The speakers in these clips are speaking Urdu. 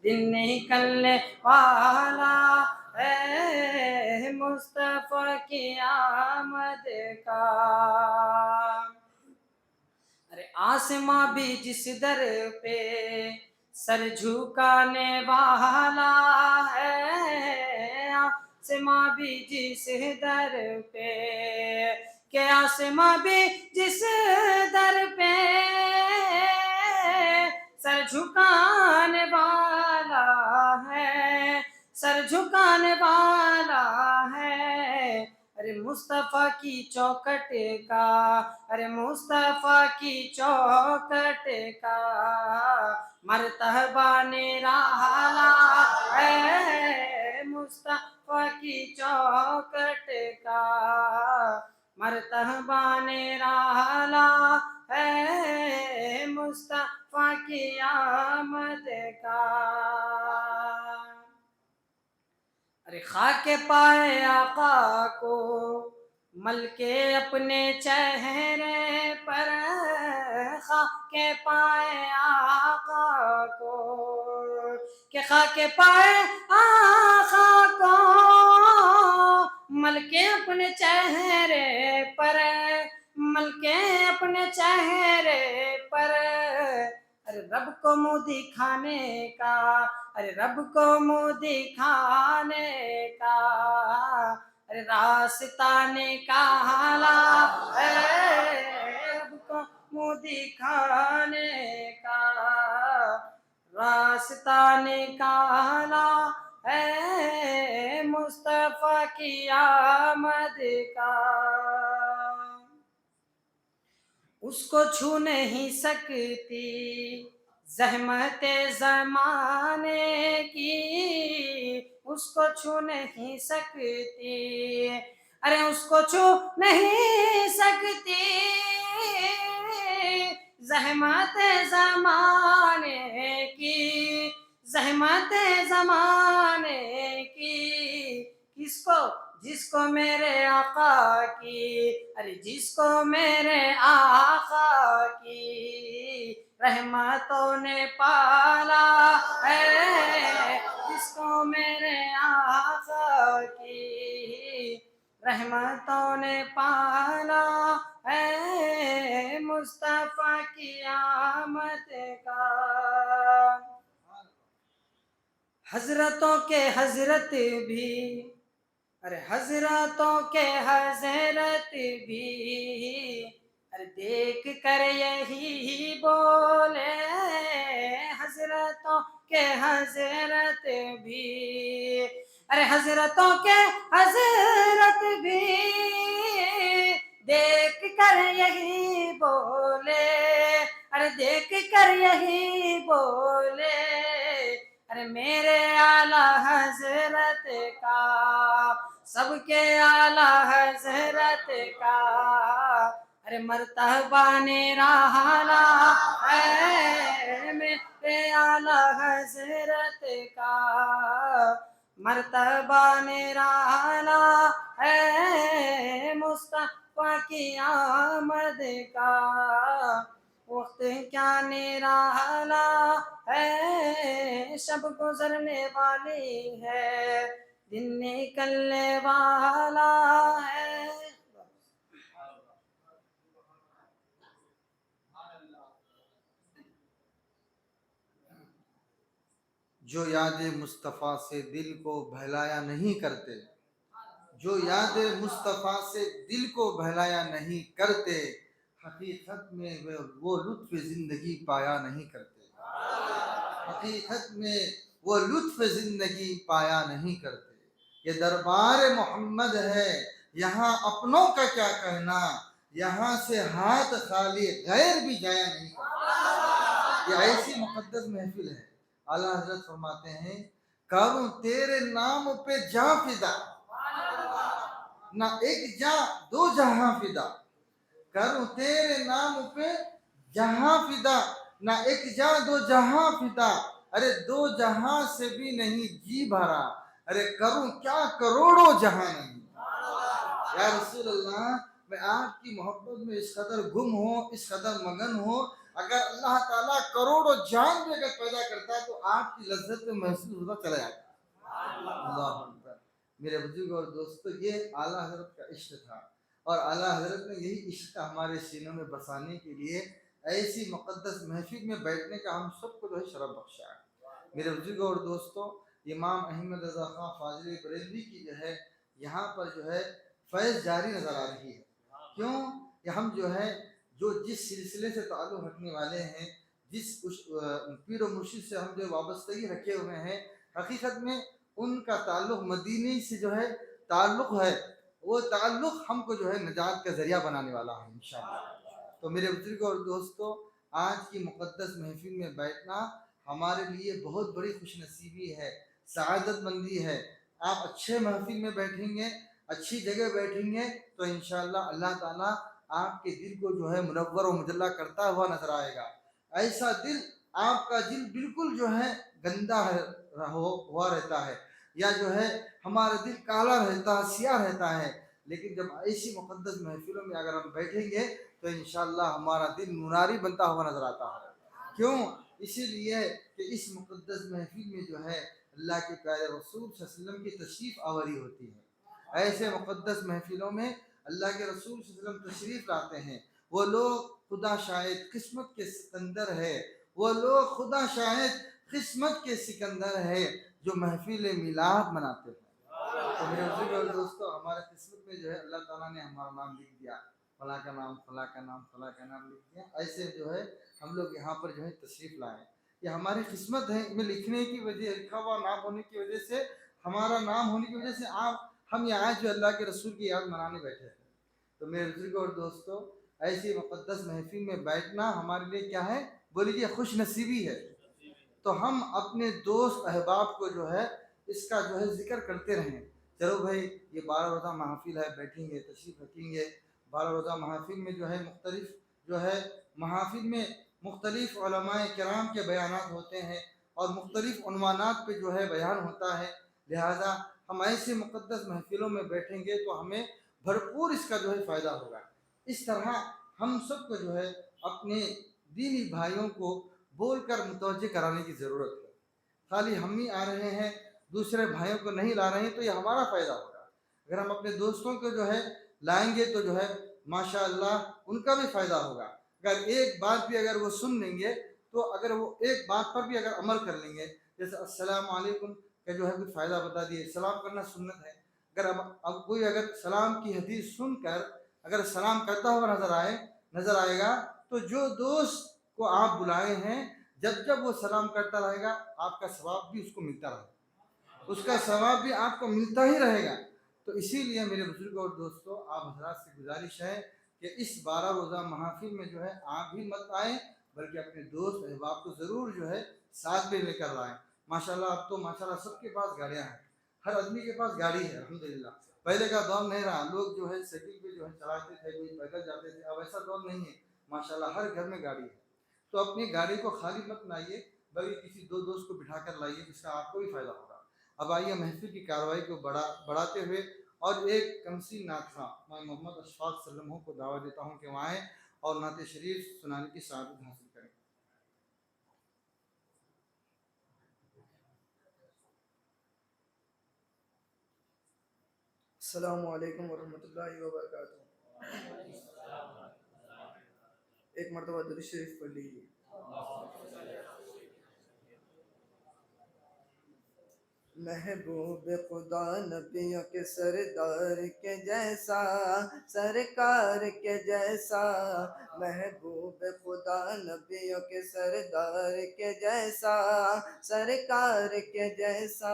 دن نکلنے والا ہے مصطفیٰ کی آمد کا۔ ارے آسماں بھی جس در پہ سر جھکانے والا ہے، آسماں بھی جس در پہ، کہ آسماں بھی جس در پہ سر جھکانے والا ہے، سر جھکانے والا ہے۔ ارے مصطفیٰ کی چوکھٹ کا، ارے مصطفیٰ کی چوکھٹ کا مرتبہ نرالا ہے، مصطفیٰ کی چوکھٹ کا مرتبہ نرالا ہے، مصطفیٰ کی آمد کا۔ ارے خاک پائے آقا کو مل کے اپنے چہرے پر، خاک پائے آقا کو، کہ خاک پائے آقا کو مل کے اپنے چہرے پر، مل کے اپنے چہرے پر، ارے رب کو منہ دکھانے کا، ارے رب کو منہ دکھانے کا، ارے راستہ نکالا ہے، رب کو منہ دکھانے کا راستہ نکالا ہے، مصطفیٰ کی آمد کا۔ اس کو چھو نہیں سکتی زحمت زمانے کی، اس کو چھو نہیں سکتی، ارے اس کو چھو نہیں سکتی زحمت زمانے کی، زحمت زمانے کی، کس کو؟ جس کو میرے آقا کی، ارے جس کو میرے آقا کی رحمتوں نے پالا ہے، جس کو میرے آقا کی رحمتوں نے پالا ہے، مصطفیٰ کی آمد کا۔ حضرتوں کے حضرت بھی، ارے حضرتوں کے حضرت بھی، ارے دیکھ کر یہی بولے، حضرتوں کے حضرت بھی، ارے حضرتوں کے حضرت بھی دیکھ کر یہی بولے، ارے دیکھ کر یہی بولے، ارے میرے اعلیٰ حضرت کا، سب کے اعلیٰ حضرت کا، ارے مرتبہ نرالا ہے، میرے اعلیٰ حضرت کا مرتبہ نرالا ہے، مصطفیٰ کی آمد کا وقت کیا نرالا ہے، شب گزرنے والی ہے، دن نکلنے والا ہے۔ جو یاد مصطفیٰ سے دل کو بہلایا نہیں کرتے، جو یاد مصطفیٰ سے دل کو بہلایا نہیں کرتے، حقیقت میں وہ لطف زندگی پایا نہیں کرتے، حقیقت میں وہ لطف زندگی پایا نہیں کرتے۔ یہ دربار محمد ہے، یہاں اپنوں کا کیا کہنا، یہاں سے ہاتھ خالی غیر بھی جایا نہیں کرتا۔ یہ ایسی مقدس محفل ہے۔ اعلیٰ حضرت فرماتے ہیں، کروں تیرے نام پہ جاں فدا، نہ ایک جاں دو جہاں فدا، کروں تیرے نام پہ جہاں فدا، نہ ایک جہاں دو جہاں فدا، ارے دو جہاں سے بھی نہیں جی بھرا، ارے کروں کیا کروڑوں جہاں نہیں۔ یا رسول اللہ، میں آپ کی محبت میں اس قدر گم ہوں، اس قدر مگن ہوں، اگر اللہ تعالیٰ کروڑوں جان بھی اگر پیدا کرتا تو آپ کی لذت میں محسوس ہوتا چلا جائے گا۔ اللہ اکبر۔ میرے بزرگ اور دوستو، یہ اعلیٰ حضرت کا عشق تھا، اور اعلیٰ حضرت نے یہی عشق ہمارے سینوں میں بسانے کے لیے ایسی مقدس محفل میں بیٹھنے کا ہم سب کو جو ہے شرف بخشا ہے۔ میرے بزرگ اور دوستو، امام احمد رضا خان فاضلی بریلوی کی جو ہے یہاں پر جو ہے فیض جاری نظر آ رہی ہے۔ کیوں کہ ہم جو ہے جس سلسلے سے تعلق رکھنے والے ہیں، جس پیر و مرشد سے ہم جو وابستگی رکھے ہوئے ہیں، حقیقت میں ان کا تعلق مدینے سے جو ہے تعلق ہے، وہ تعلق ہم کو جو ہے نجات کا ذریعہ بنانے والا ہے انشاءاللہ۔ تو میرے بزرگ اور دوستو، آج کی مقدس محفل میں بیٹھنا ہمارے لیے بہت بڑی خوش نصیبی ہے، سعادت مندی ہے۔ آپ اچھے محفل میں بیٹھیں گے، اچھی جگہ بیٹھیں گے تو انشاءاللہ اللہ تعالیٰ آپ کے دل کو جو ہے منور و مجلہ کرتا ہوا نظر آئے گا۔ ایسا دل، آپ کا دل بالکل جو ہے گندا ہوا رہتا ہے، یا جو ہے ہمارا دل کالا رہتا ہے، سیاہ رہتا ہے، لیکن جب ایسی مقدس محفلوں میں اگر ہم بیٹھیں گے تو انشاءاللہ ہمارا دل نورانی بنتا ہوا نظر آتا ہے۔ کیوں؟ اسی لیے کہ اس مقدس محفل میں جو ہے اللہ کے پیارے رسول صلی اللہ علیہ وسلم کی تشریف آوری ہوتی ہے۔ ایسے مقدس محفلوں میں اللہ کے رسول صلی اللہ علیہ وسلم تشریف لاتے ہیں۔ وہ لوگ خدا شاہد قسمت کے سکندر ہے، وہ لوگ خدا شاہد قسمت کے سکندر ہے جو محفل میلاد مناتے ہیں۔ تو میرے بزرگ اور دوستو، ہمارے قسمت میں جو ہے اللہ تعالیٰ نے ہمارا نام لکھ دیا، فلاں کا نام، فلاں کا نام، فلاں کا نام لکھ دیا۔ ایسے جو ہے ہم لوگ یہاں پر جو ہے تشریف لائیں، یہ ہماری قسمت ہے۔ میں لکھنے کی وجہ، لکھا ہوا نام ہونے کی وجہ سے، ہمارا نام ہونے کی وجہ سے ہم یہاں جو اللہ کے رسول کی یاد منانے بیٹھے ہیں۔ تو میرے بزرگ اور دوستو، ایسی مقدس محفل میں بیٹھنا ہمارے لیے کیا ہے؟ بولیے خوش نصیبی ہے۔ تو ہم اپنے دوست احباب کو جو ہے اس کا جو ہے ذکر کرتے رہیں، چلو بھائی یہ 12 روزہ محفل ہے، بیٹھیں گے، تشریف رکھیں گے۔ 12 روزہ محفل میں جو ہے محافل میں مختلف علماء کرام کے بیانات ہوتے ہیں، اور مختلف عنوانات پہ جو ہے بیان ہوتا ہے۔ لہٰذا ہم ایسے مقدس محفلوں میں بیٹھیں گے تو ہمیں بھرپور اس کا جو ہے فائدہ ہوگا۔ اس طرح ہم سب کو جو ہے اپنے دینی بھائیوں کو بول کر متوجہ کرانے کی ضرورت ہے۔ خالی ہم ہی آ رہے ہیں، دوسرے بھائیوں کو نہیں لا رہے ہیں تو یہ ہمارا فائدہ ہوگا۔ اگر ہم اپنے دوستوں کو جو ہے لائیں گے تو جو ہے ماشاءاللہ ان کا بھی فائدہ ہوگا۔ اگر ایک بات بھی اگر وہ سن لیں گے تو اگر وہ ایک بات پر بھی اگر عمل کر لیں گے، جیسے السلام علیکم کا جو ہے کچھ فائدہ بتا دیے، سلام کرنا سنت ہے۔ اگر اب کوئی اگر سلام کی حدیث سن کر اگر سلام کرتا ہوا نظر آئے گا تو جو دوست کو آپ بلائے ہیں، جب وہ سلام کرتا رہے گا آپ کا ثواب بھی اس کو ملتا رہے گا، اس کا ثواب بھی آپ کو ملتا ہی رہے گا۔ تو اسی لیے میرے بزرگ اور دوستو، آپ حضرات سے گزارش ہے کہ اس 12 روزہ محافل میں جو ہے آپ بھی مت آئیں، بلکہ اپنے دوست احباب کو ضرور جو ہے ساتھ میں لے کر لائیں۔ ماشاءاللہ اب تو ماشاءاللہ سب کے پاس گاڑیاں ہیں، ہر آدمی کے پاس گاڑی ہے الحمدللہ۔ پہلے کا دور نہیں رہا، لوگ جو ہے سائیکل پہ جو ہے چلاتے تھے، کوئی پیدل جاتے تھے، اب ایسا دور نہیں ہے، ماشاءاللہ ہر گھر میں گاڑی ہے۔ تو اپنی گاڑی کو خالی مت لائیے، بلکہ کسی دو دوست کو بٹھا کر لائیے، جس کا آپ کو بھی فائدہ ہوگا۔ اب آئیے محفل کی کارروائی کو بڑھاتے ہوئے اور ایک کمسی نعت خواں میں محمد اشفاق صلی اللہ علیہ وسلم کو دعوت دیتا ہوں کہ وہ آئیں اور نعت شریف سنانے کی سعادت حاصل کریں۔ السلام علیکم ورحمۃ اللہ وبرکاتہ۔ ایک مرتبہ درود شریف پڑھ لیجیے۔ محبوب خدا نبیوں کے سردار کے جیسا، سرکار کے جیسا، محبوب خدا نبیوں کے سردار کے جیسا، سرکار کے جیسا،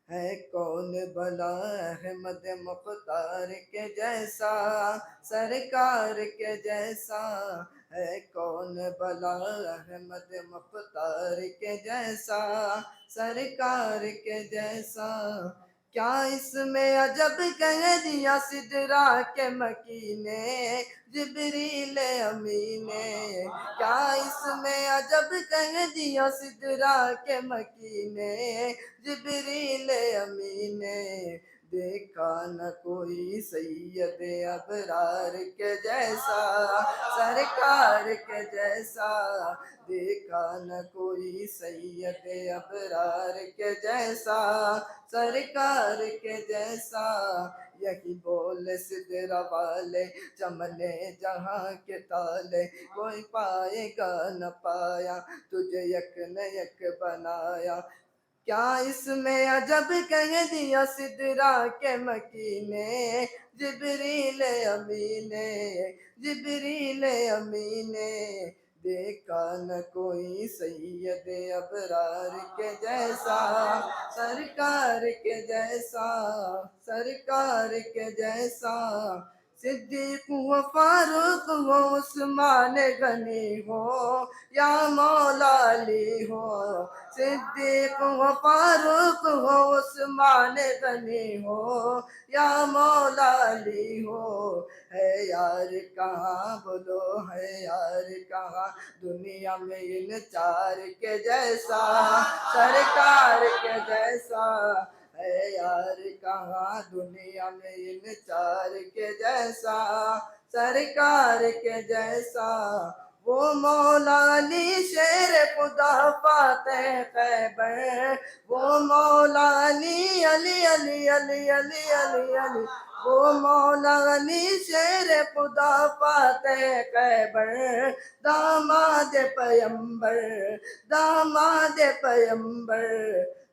ہے کون بلا احمد مختار کے جیسا، سرکار کے جیسا، ہے کون بلا احمد مختار کے جیسا، سرکار کے جیسا۔ کیا اس میں عجب کہہ دیا سدرا کے مکی نے، جبریل امین نے، کیا اس میں عجب کہہ دیا سدرا کے مکی نے، جبریل امین نے، دیکھا نہ کوئی سید ابرار کے جیسا، سرکار کے جیسا، دیکھا نہ کوئی سید ابرار کے جیسا، سرکار کے جیسا، یہی بول سدرا والے چمنے جہاں کے تالے، کوئی پائے گا نہ پایا تجھے یک نہ یک بنایا، کیا اس میں عجب کہہ دیا سدرا کے مکی نے، جبریل امین نے، جبریل امین نے، دیکھا نہ کوئی سید ابرار کے جیسا، سرکار کے جیسا، سرکار کے جیسا، صدیق و فاروق ہو، عثمان غنی ہو، یا مولا علی ہو، صدیق و فاروق ہو، عثمان غنی ہو، یا مولا علی ہو، ہے یار کہاں بولو، ہے یار کہاں دنیا میں ان چار کے جیسا، سرکار کے جیسا، ہے یار کہاں دنیا میں ان چار کے جیسا، سرکار کے جیسا، وہ مولا علی شیر خدا فاتح خیبر، وہ مولا علی علی علی علی علی علی علی، وہ مولا علی شیر خدا فاتح خیبر، داماد پیمبر، داماد پیمبر،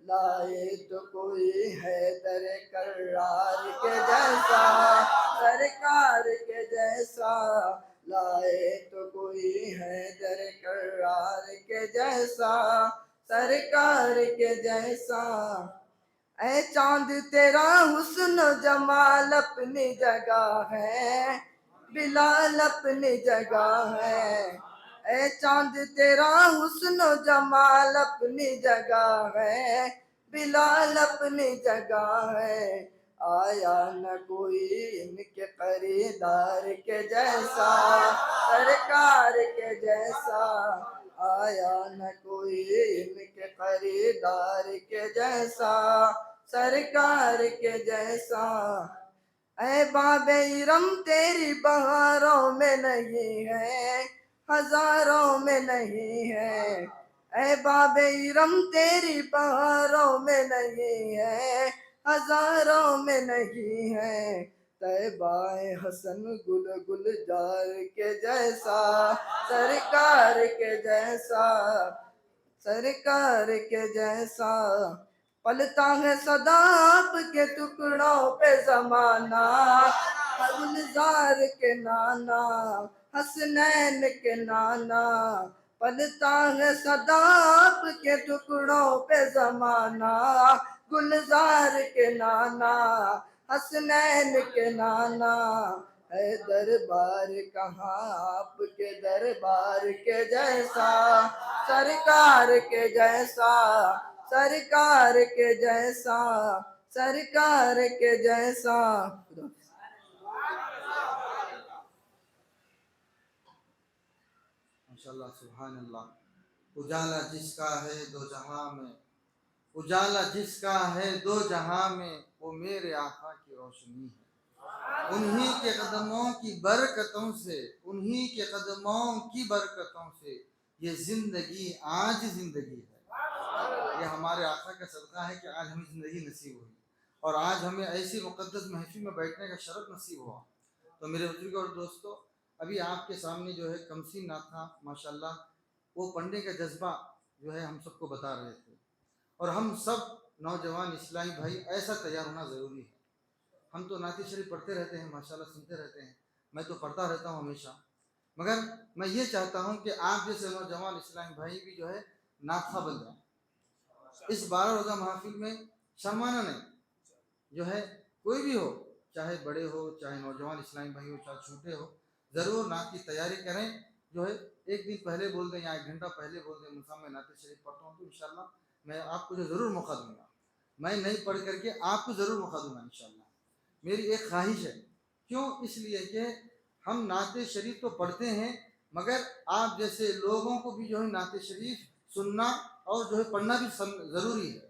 لائے تو کوئی حیدر کرار کے جیسا، سرکار کے جیسا، لائے تو کوئی حیدر کرار کے جیسا، سرکار کے جیسا، اے چاند تیرا حسن و جمال اپنی جگہ ہے، بلال اپنی جگہ ہے، اے چاند تیرا حسن و جمال اپنی جگہ ہے، بلال اپنی جگہ ہے، آیا نہ کوئی ان کے خریدار کے جیسا، سرکار کے جیسا، آیا نہ کوئی ان کے خریدار کے جیسا، سرکار کے جیسا، اے باب ارم تیری بہاروں میں نہیں ہے، ہزاروں میں نہیں ہے، اے باب ارم تیری بہاروں میں نہیں ہے، ہزاروں میں نہیں ہے، طیبہ حسن گل گلزار کے جیسا، سرکار کے جیسا، سرکار کے جیسا، پلتا ہے صدا آپ کے ٹکڑوں پہ زمانہ، گلزار کے نانا، حسنین کے نانا، پلتا ہے صدا آپ کے ٹکڑوں پہ زمانہ، گلزار کے نانا، حسنین کے نانا، ہے دربار کہاں آپ کے دربار کے جیسا، سرکار کے جیسا، سرکار کے جیسا، سرکار کے جیسا، ماشاءاللہ سبحان اللہ۔ اجالا جس کا ہے دو جہاں میں، اجالا جس کا ہے دو جہاں میں، وہ میرے آقا کی روشنی ہے، انہی کے قدموں کی برکتوں سے، انہی کے قدموں کی برکتوں سے یہ زندگی آج زندگی ہے۔ یہ ہمارے آقا کا صدقہ ہے کہ آج ہمیں زندگی نصیب ہوئی، اور آج ہمیں ایسی مقدس محفل میں بیٹھنے کا شرف نصیب ہوا۔ تو میرے بزرگوں اور دوستو، ابھی آپ کے سامنے جو ہے کمسین ناتھا ماشاءاللہ وہ پڑھنے کا جذبہ جو ہے ہم سب کو بتا رہے تھے، اور ہم سب نوجوان اسلامی بھائی ایسا تیار ہونا ضروری ہے۔ ہم تو نعت شریف پڑھتے رہتے ہیں ماشاءاللہ، سنتے رہتے ہیں، میں تو پڑھتا رہتا ہوں ہمیشہ، مگر میں یہ چاہتا ہوں کہ آپ جیسے نوجوان اسلامی بھائی بھی جو ہے ناطخہ بن جائیں۔ اس 12 روزہ محفل میں شرمانا نہیں، جو ہے کوئی بھی ہو، چاہے بڑے ہو، چاہے نوجوان اسلامی بھائی ہو، چاہے چھوٹے ہو، ضرور نعت کی تیاری کریں، جو ہے ایک دن پہلے بول دیں یا 1 گھنٹہ پہلے بول دیں مصعب میں نعت شریف پڑھتا ہوں، تو انشاءاللہ میں آپ کو جو ضرور موقع دوں گا، میں نہیں پڑھ کر کے آپ کو ضرور موقع دوں گا انشاءاللہ۔ میری ایک خواہش ہے، کیوں؟ اس لیے کہ ہم نعت شریف تو پڑھتے ہیں، مگر آپ جیسے لوگوں کو بھی جو ہے نعت شریف سننا اور جو ہے پڑھنا بھی ضروری ہے،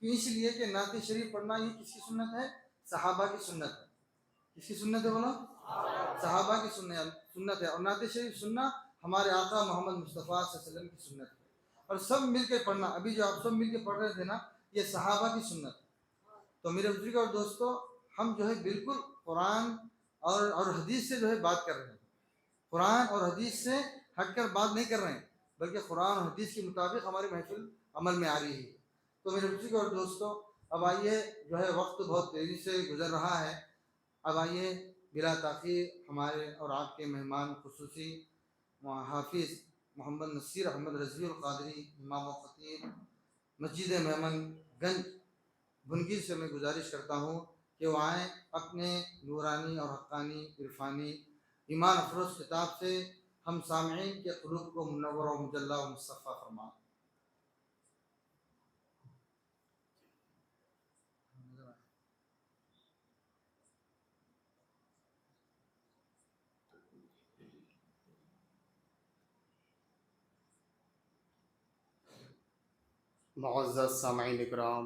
اس لیے کہ نعت شریف پڑھنا یہ کس کی سنت ہے؟ صحابہ کی سنت ہے. کس کی سنت ہے بولو؟ صحابہ کی سنت ہے. اور نعت شریف سننا ہمارے آقا محمد مصطفیٰ صلی اللہ علیہ وسلم کی سنت ہے. اور سب مل کے پڑھنا. ابھی جو آپ سب مل کے پڑھ رہے تھے نا، یہ صحابہ کی سنت ہے. تو میرے بزرگ اور دوستو، ہم جو ہے بالکل قرآن اور حدیث سے جو ہے بات کر رہے ہیں. قرآن اور حدیث سے ہٹ کر بات نہیں کر رہے ہیں، بلکہ قرآن اور حدیث کے مطابق ہماری محفل عمل میں آ رہی ہے. تو میرے بزرگ اور دوستو، اب آئیے، جو ہے وقت بہت تیزی سے گزر رہا ہے. اب آئیے بلا تاخیر ہمارے اور آپ کے مہمان خصوصی حافظ محمد نصیر احمد رضوی القادری، امام و خطیب مسجد مہمن گنج بنگیر سے میں گزارش کرتا ہوں کہ وہ آئیں، اپنے نورانی اور حقانی عرفانی ایمان افروز کتاب سے ہم سامعین کے قلوب کو منور و مجلہ و مصفہ فرمائیں. معزز سامعین اکرام،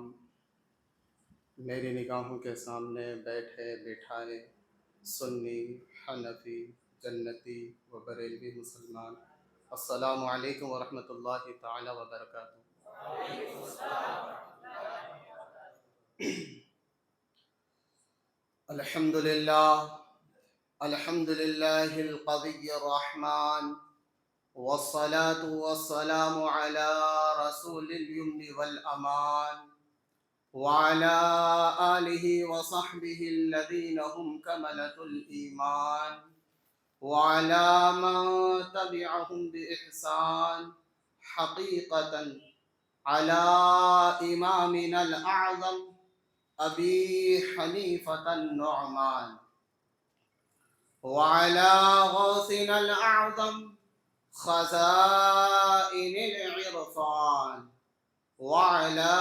میری نگاہوں کے سامنے بیٹھے بٹھائے سنی، حنفی، جنتی و بریلوی مسلمان، السلام علیکم ورحمۃ اللہ تعالی وبرکاتہ. الحمد للہ القوی الرحمن، والصلاة والسلام على رسول اليمن والأمان، وعلى آله وصحبه الذين هم كملة الإيمان، وعلى من تبعهم بإحسان، حقيقة على إمامنا الأعظم أبي حنيفة النعمان، وعلى غوثنا الأعظم خزائن العرفان، وعلى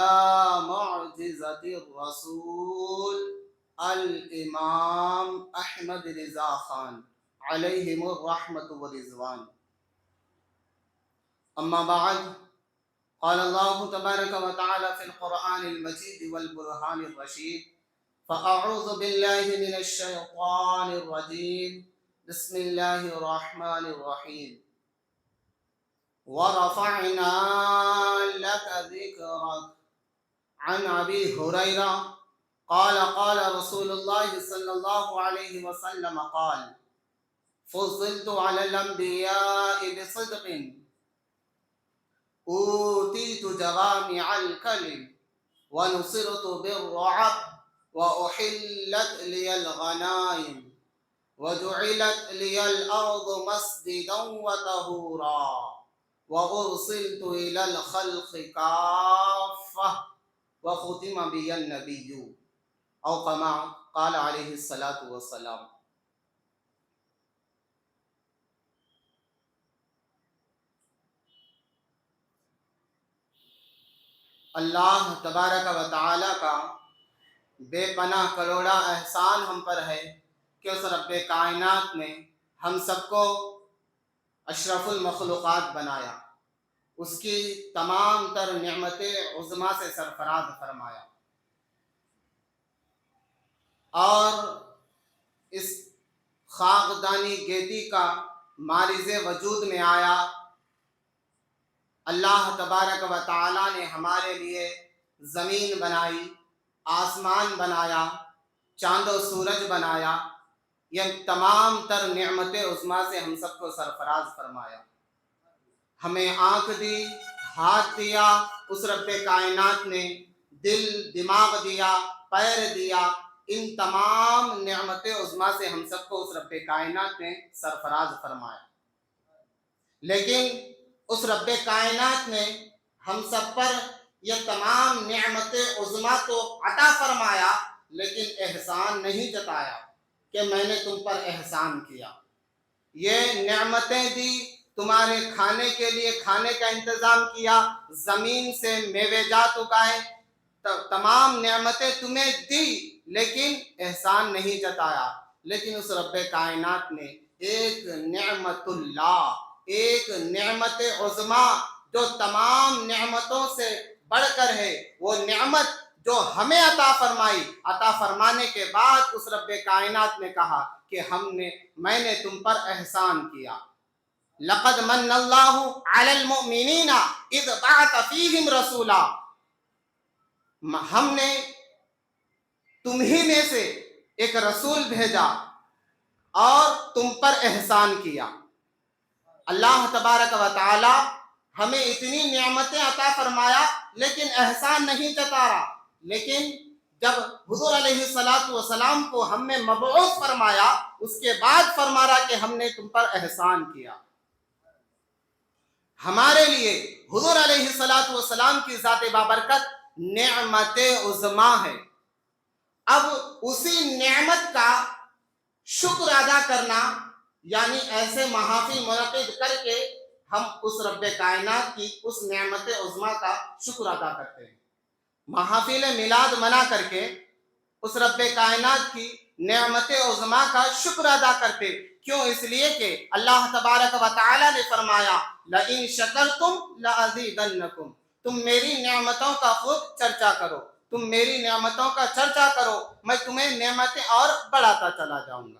معجزة الرسول الإمام أحمد رضا خان عليهم الرحمة والرضوان. أما بعد، قال الله تبارك وتعالى في القرآن المجيد والبرهان الرشيد: فأعوذ بالله من الشيطان الرجيم، بسم الله الرحمن الرحيم. ورفعنا لك ذكرك. عن أبي هريرة قال قال رسول الله صلى الله عليه وسلم قال: فضلت على الأنبياء بصدق، أوتيت جوامع الكلم، ونصرت بالرعب، وأحلت لي الغنائم، وجعلت لي الأرض مسجدا وطهورا، وأرسلت إلى الخلق كافة، وختم بي النبي، أو كما قال عليه الصلاة والسلام. اللہ تبارک و تعالی کا بے پناہ کروڑا احسان ہم پر ہے کہ اس رب کائنات نے ہم سب کو اشرف المخلوقات بنایا، اس کی تمام تر نعمت عظمیٰ سے سرفراز فرمایا، اور اس خاکدانی گیتی کا مارز وجود میں آیا. اللہ تبارک و تعالی نے ہمارے لیے زمین بنائی، آسمان بنایا، چاند و سورج بنایا. یہ تمام تر نعمت عظمیٰ سے ہم سب کو سرفراز فرمایا. ہمیں آنکھ دی، ہاتھ دیا، اس رب کائنات نے دل، دماغ دیا، پیر دیا. ان تمام نعمت عظمیٰ سے ہم سب کو اس رب کائنات نے سرفراز فرمایا. لیکن اس رب کائنات نے ہم سب پر یہ تمام نعمت عظمیٰ تو عطا فرمایا، لیکن احسان نہیں جتایا کہ میں نے تم پر احسان کیا. یہ نعمتیں دی، تمہارے کھانے کے لیے کھانے کا انتظام کیا، زمین سے میوے جات اگائے، تمام نعمتیں تمہیں دی، لیکن احسان نہیں جتایا. لیکن اس رب کائنات نے ایک نعمت اللہ، ایک نعمت عظمیٰ جو تمام نعمتوں سے بڑھ کر ہے، وہ نعمت جو ہمیں عطا فرمائی، عطا فرمانے کے بعد اس رب کائنات نے کہا کہ میں نے تم پر احسان کیا. لقد من اللہ علی المؤمنین اذ بعث فیہم رسولا، ہم نے تمہیں میں سے ایک رسول بھیجا اور تم پر احسان کیا. اللہ تبارک و تعالی ہمیں اتنی نعمتیں عطا فرمایا لیکن احسان نہیں جتارا. لیکن جب حضور علیہ الصلوۃ والسلام کو ہم نے مبعوث فرمایا، اس کے بعد فرما رہا کہ ہم نے تم پر احسان کیا. ہمارے لیے حضور علیہ الصلوۃ والسلام کی ذات بابرکت نعمت عظما ہے. اب اسی نعمت کا شکر ادا کرنا، یعنی ایسے محافل منعقد کر کے ہم اس رب کائنات کی اس نعمت عظما کا شکر ادا کرتے ہیں. محافل میلاد منا کر کے اس رب کائنات کی نعمت عظما کا شکر ادا کرتے. کیوں؟ اس لیے کہ اللہ تبارک و تعالی نے فرمایا لئن شکرتم لازیدنکم، تم میری نعمتوں کا خوب چرچا کرو، تم میری نعمتوں کا چرچا کرو، میں تمہیں نعمتیں اور بڑھاتا چلا جاؤں گا.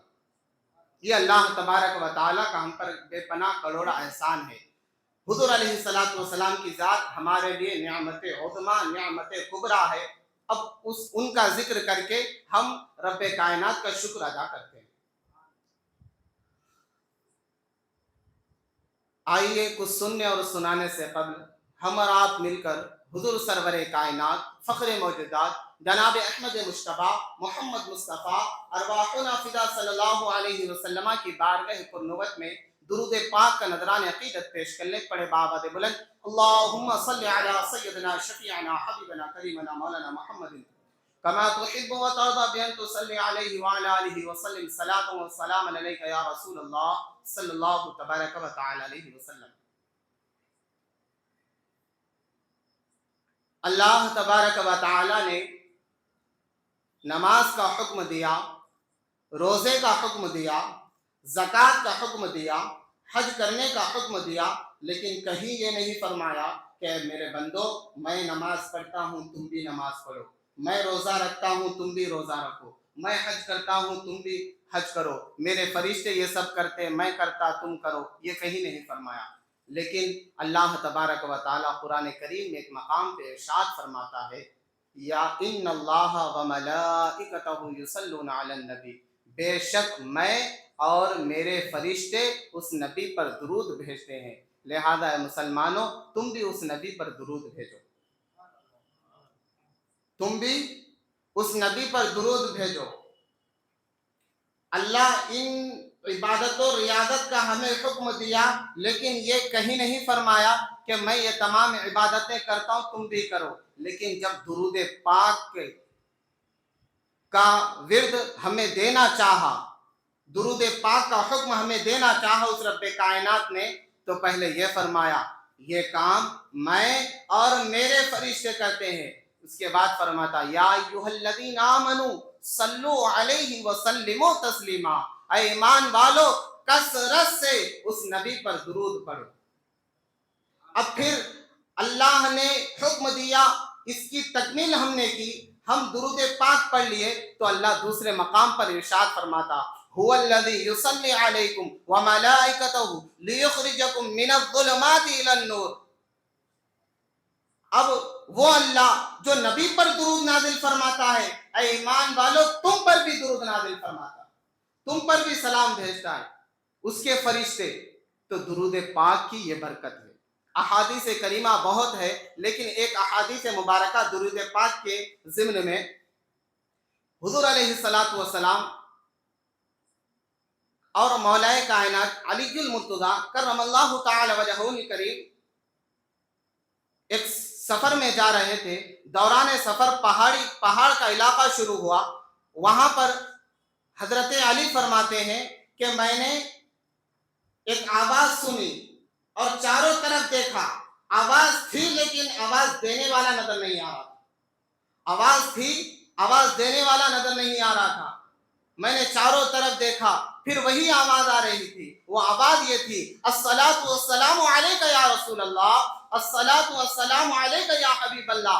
یہ اللہ تبارک و تعالیٰ کا ہم پر بے پناہ کروڑا احسان ہے. حضور علیہ الصلوۃ والسلام کی ذات ہمارے لیے نعمت عظما، نعمت کبریٰ ہے. اب ان کا ذکر کر کے ہم رب کائنات کا شکر ادا کرتے ہیں. آئیے کچھ سننے اور سنانے سے قبل ہم اور آپ مل کر حضور سرور کائنات، فخر موجودات جناب احمد مجتبیٰ محمد مصطفیٰ ارواحنا فدا صلی اللہ علیہ وسلم کی بارگاہ پرنوت میں درود پاک کا نذران عقیدت پیش کر لیں. پڑھے بآواز بلند اللہم صلی علی سیدنا شفیعنا حبیبنا کریمنا مولانا محمد کما تحب و ترضى بأن تصلی علیہ وعلى آلہ وسلم صلاۃ و سلام علیک یا رسول اللہ صلی اللہ تبارک و تعالی علیہ وسلم. اللہ تبارک و تعالی نے نماز کا حکم دیا، روزے کا حکم دیا، زکوٰۃ کا حکم دیا، حج کرنے کا حکم دیا، لیکن کہیں یہ نہیں فرمایا کہ میرے بندو میں نماز پڑھتا ہوں تم بھی نماز پڑھو، میں روزہ رکھتا ہوں تم بھی روزہ رکھو، میں حج کرتا ہوں تم بھی حج کرو، میرے فرشتے یہ سب کرتے میں کرتا تم کرو. یہ کہیں نہیں فرمایا. لیکن اللہ تبارک و تعالیٰ قرآن کریم میں ایک مقام پہ ارشاد فرماتا ہے یا ان اللہ و ملائکتہ یصلون علی النبی، بے شک میں اور میرے فرشتے اس نبی پر درود بھیجتے ہیں. لہذا اے مسلمانوں تم بھی اس نبی پر درود بھیجو، تم بھی اس نبی پر درود بھیجو. اللہ ان عبادت و ریاضت کا ہمیں حکم دیا، لیکن یہ کہیں نہیں فرمایا کہ میں یہ تمام عبادتیں کرتا ہوں تم بھی کرو. لیکن جب درود پاک کا ورد ہمیں دینا چاہا، درود پاک کا حکم ہمیں دینا چاہا اس رب کائنات نے، تو پہلے یہ فرمایا یہ کام میں اور میرے فرشتے کرتے ہیں. اس کے بعد فرماتا یا ایھا الذین آمنوا صلو علیہ وسلموا تسلیما، اے ایمان والو کثرت سے اس نبی پر درود پڑھو. اب پھر اللہ نے حکم دیا، اس کی تکمیل ہم نے کی، ہم درود پاک پڑھ لیے تو اللہ دوسرے مقام پر ارشاد فرماتا هو الذی یصلی علیکم وملائکتہ لیخرجکم من الظلمات الی النور. اب وہ اللہ جو نبی پر درود نازل فرماتا ہے، اے ایمان والو تم پر بھی درود نازل فرماتا، تم پر بھی سلام بھیجتا ہے اس کے فرشتے. تو درود پاک کی یہ برکت ہے. احادیث کریمہ بہت ہے، لیکن ایک احادیث مبارکہ درود پاک کے ضمن میں حضور علیہ الصلوۃ والسلام اور مولا کائنات علی المرتضیٰ کرم اللہ تعالی وجہہ الکریم ایک سفر میں جا رہے تھے. دوران سفر پہاڑ کا علاقہ شروع ہوا. وہاں پر حضرت علی فرماتے ہیں کہ میں نے ایک آواز سنی اور چاروں طرف دیکھا، آواز تھی لیکن آواز دینے والا نظر نہیں آ رہا تھا. آواز تھی، آواز دینے والا نظر نہیں آ رہا تھا. میں نے چاروں طرف دیکھا، پھر وہی آواز آ رہی تھی. وہ آواز یہ تھی الصلاۃ والسلام علیک یا رسول اللہ، الصلاۃ والسلام علیک یا حبیب اللہ.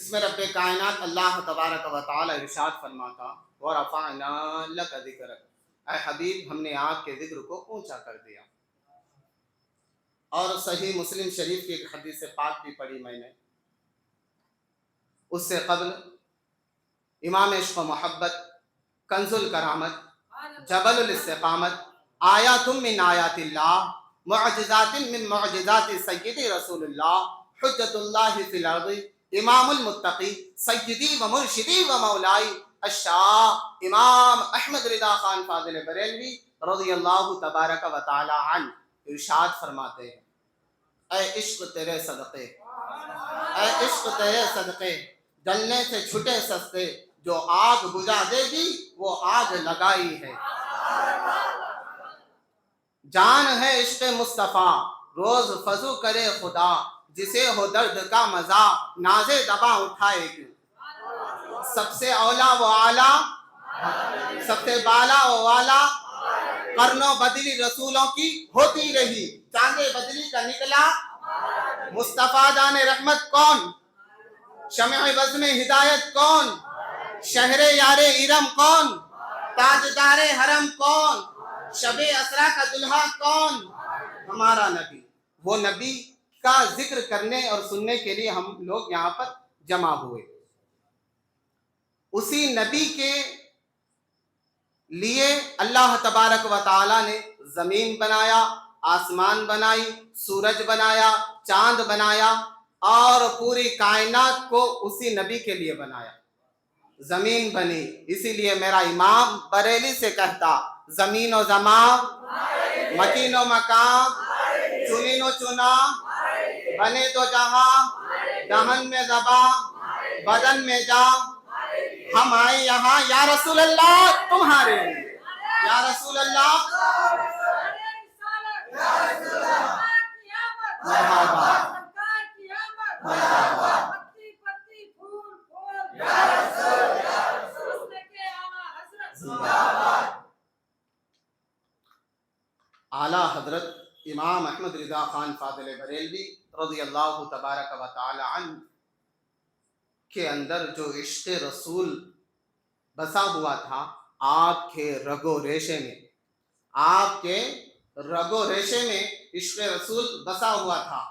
اس میں رب کائنات اللہ تبارک و تعالی ارشاد فرماتا وَرَفَعْنَا لَكَ ذِكْرَكَ، اے حبیب ہم نے آپ کے ذکر کو اونچا کر دیا۔ اور صحیح مسلم شریف کی ایک حدیث پاک بھی پڑھی میں نے، اس سے قبل امام عشق و محبت، کنز الکرامت، جبل الاستقامت، آیات من آیات اللہ، معجزات من معجزات سیدی رسول اللہ، حجت اللہ فی الارض، امام المتقی، سیدی و مرشدی و مولائی الشاہ امام احمد رضا خان فاضل بریلوی رضی اللہ تبارک و تعالی عنہ ارشاد فرماتے ہیں، اے عشق تیرے صدقے، اے عشق تیرے صدقے، جلنے سے چھٹے سستے، جو آگ بجھا دے گی وہ آگ لگائی ہے۔ جان ہے عشق مصطفیٰ، روز فضو کرے خدا، جسے ہو درد کا مزہ ناز دبا اٹھائے کیوں۔ سب سے اولا و اعلیٰ، سب سے بالا و والا، قرنوں بدلی رسولوں کی ہوتی رہی، چاندے بدلی کا نکلا مصطفیٰ جان رحمت کون، شمع بزم ہدایت کون، شہر یار ارم کون، تاجدار حرم کون، شب اسرا کا دلہا کون، ہمارا نبی۔ وہ نبی کا ذکر کرنے اور سننے کے لیے ہم لوگ یہاں پر جمع ہوئے۔ اسی نبی کے لیے اللہ تبارک و تعالی نے زمین بنایا، آسمان بنائی، سورج بنایا، چاند بنایا، اور پوری کائنات کو اسی نبی کے لیے بنایا۔ زمین بنی، اسی لیے میرا امام بریلی سے کہتا، زمین و زمان، مکین و مقام، چنین و چنا، بنے تو جہاں، دہن میں زباں، بدن میں جاں، ہم آئے یہاں یا رسول اللہ تمہارے لیے، یا رسول اللہ مرحبا مرحبا۔ اعلیٰ حضرت امام احمد رضا خان فاضل بریلوی رضی اللہ تبارک و تعالی عنہ کے اندر جو عشق رسول بسا ہوا تھا، آپ کے رگ و ریشے میں، آپ کے رگ و ریشے میں عشق رسول بسا ہوا تھا۔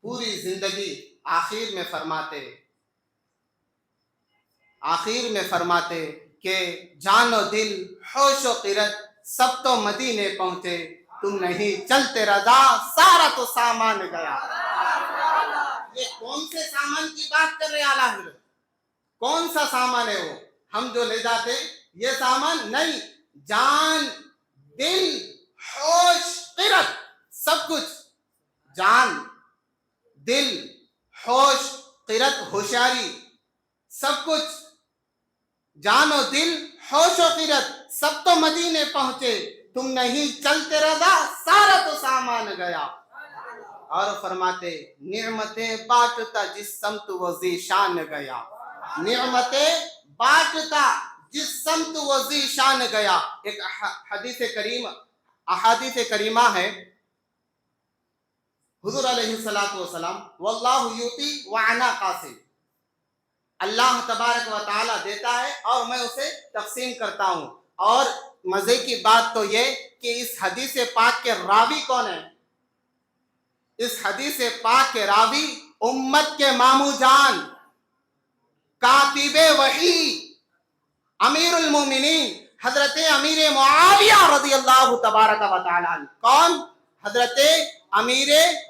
پوری زندگی آخر میں فرماتے کہ جان و دل، ہوش و قرت سب تو مدینے پہنچے، تم نہیں چلتے رضا سارا تو سامان گیا۔ یہ کون سے سامان کی بات کر رہے اعلیٰ حضرت؟ کون سا سامان ہے وہ؟ ہم جو لے جاتے یہ سامان نہیں، جان، دل، ہوش، قرت سب کچھ، جان، دل، ہوش، قرت ہوشیاری سب کچھ، جان و دل، ہوش و قرت سب تو مدینے پہنچے، تم نہیں چلتے رضا سارا تو سامان گیا۔ اور فرماتے نعمتیں بانٹتا جس سمت وہ ذیشان گیا، نعمتیں بانٹتا جس سمت وہ ذیشان گیا۔ ایک احادیث کریمہ ہے، حضور علیہ السلام واللہ یوتی وانا قاسم، اللہ تبارک و تعالی دیتا ہے اور میں اسے تقسیم کرتا ہوں۔ اور مزے کی بات تو یہ کہ اس حدیث پاک کے راوی کون ہیں؟ اس حدیث پاک کے راوی امت کے مامو جان، کاتب وحی، امیر المومنین حضرت امیر معاویہ رضی اللہ تبارک و تعالی عنہ۔ کون؟ حضرت امیر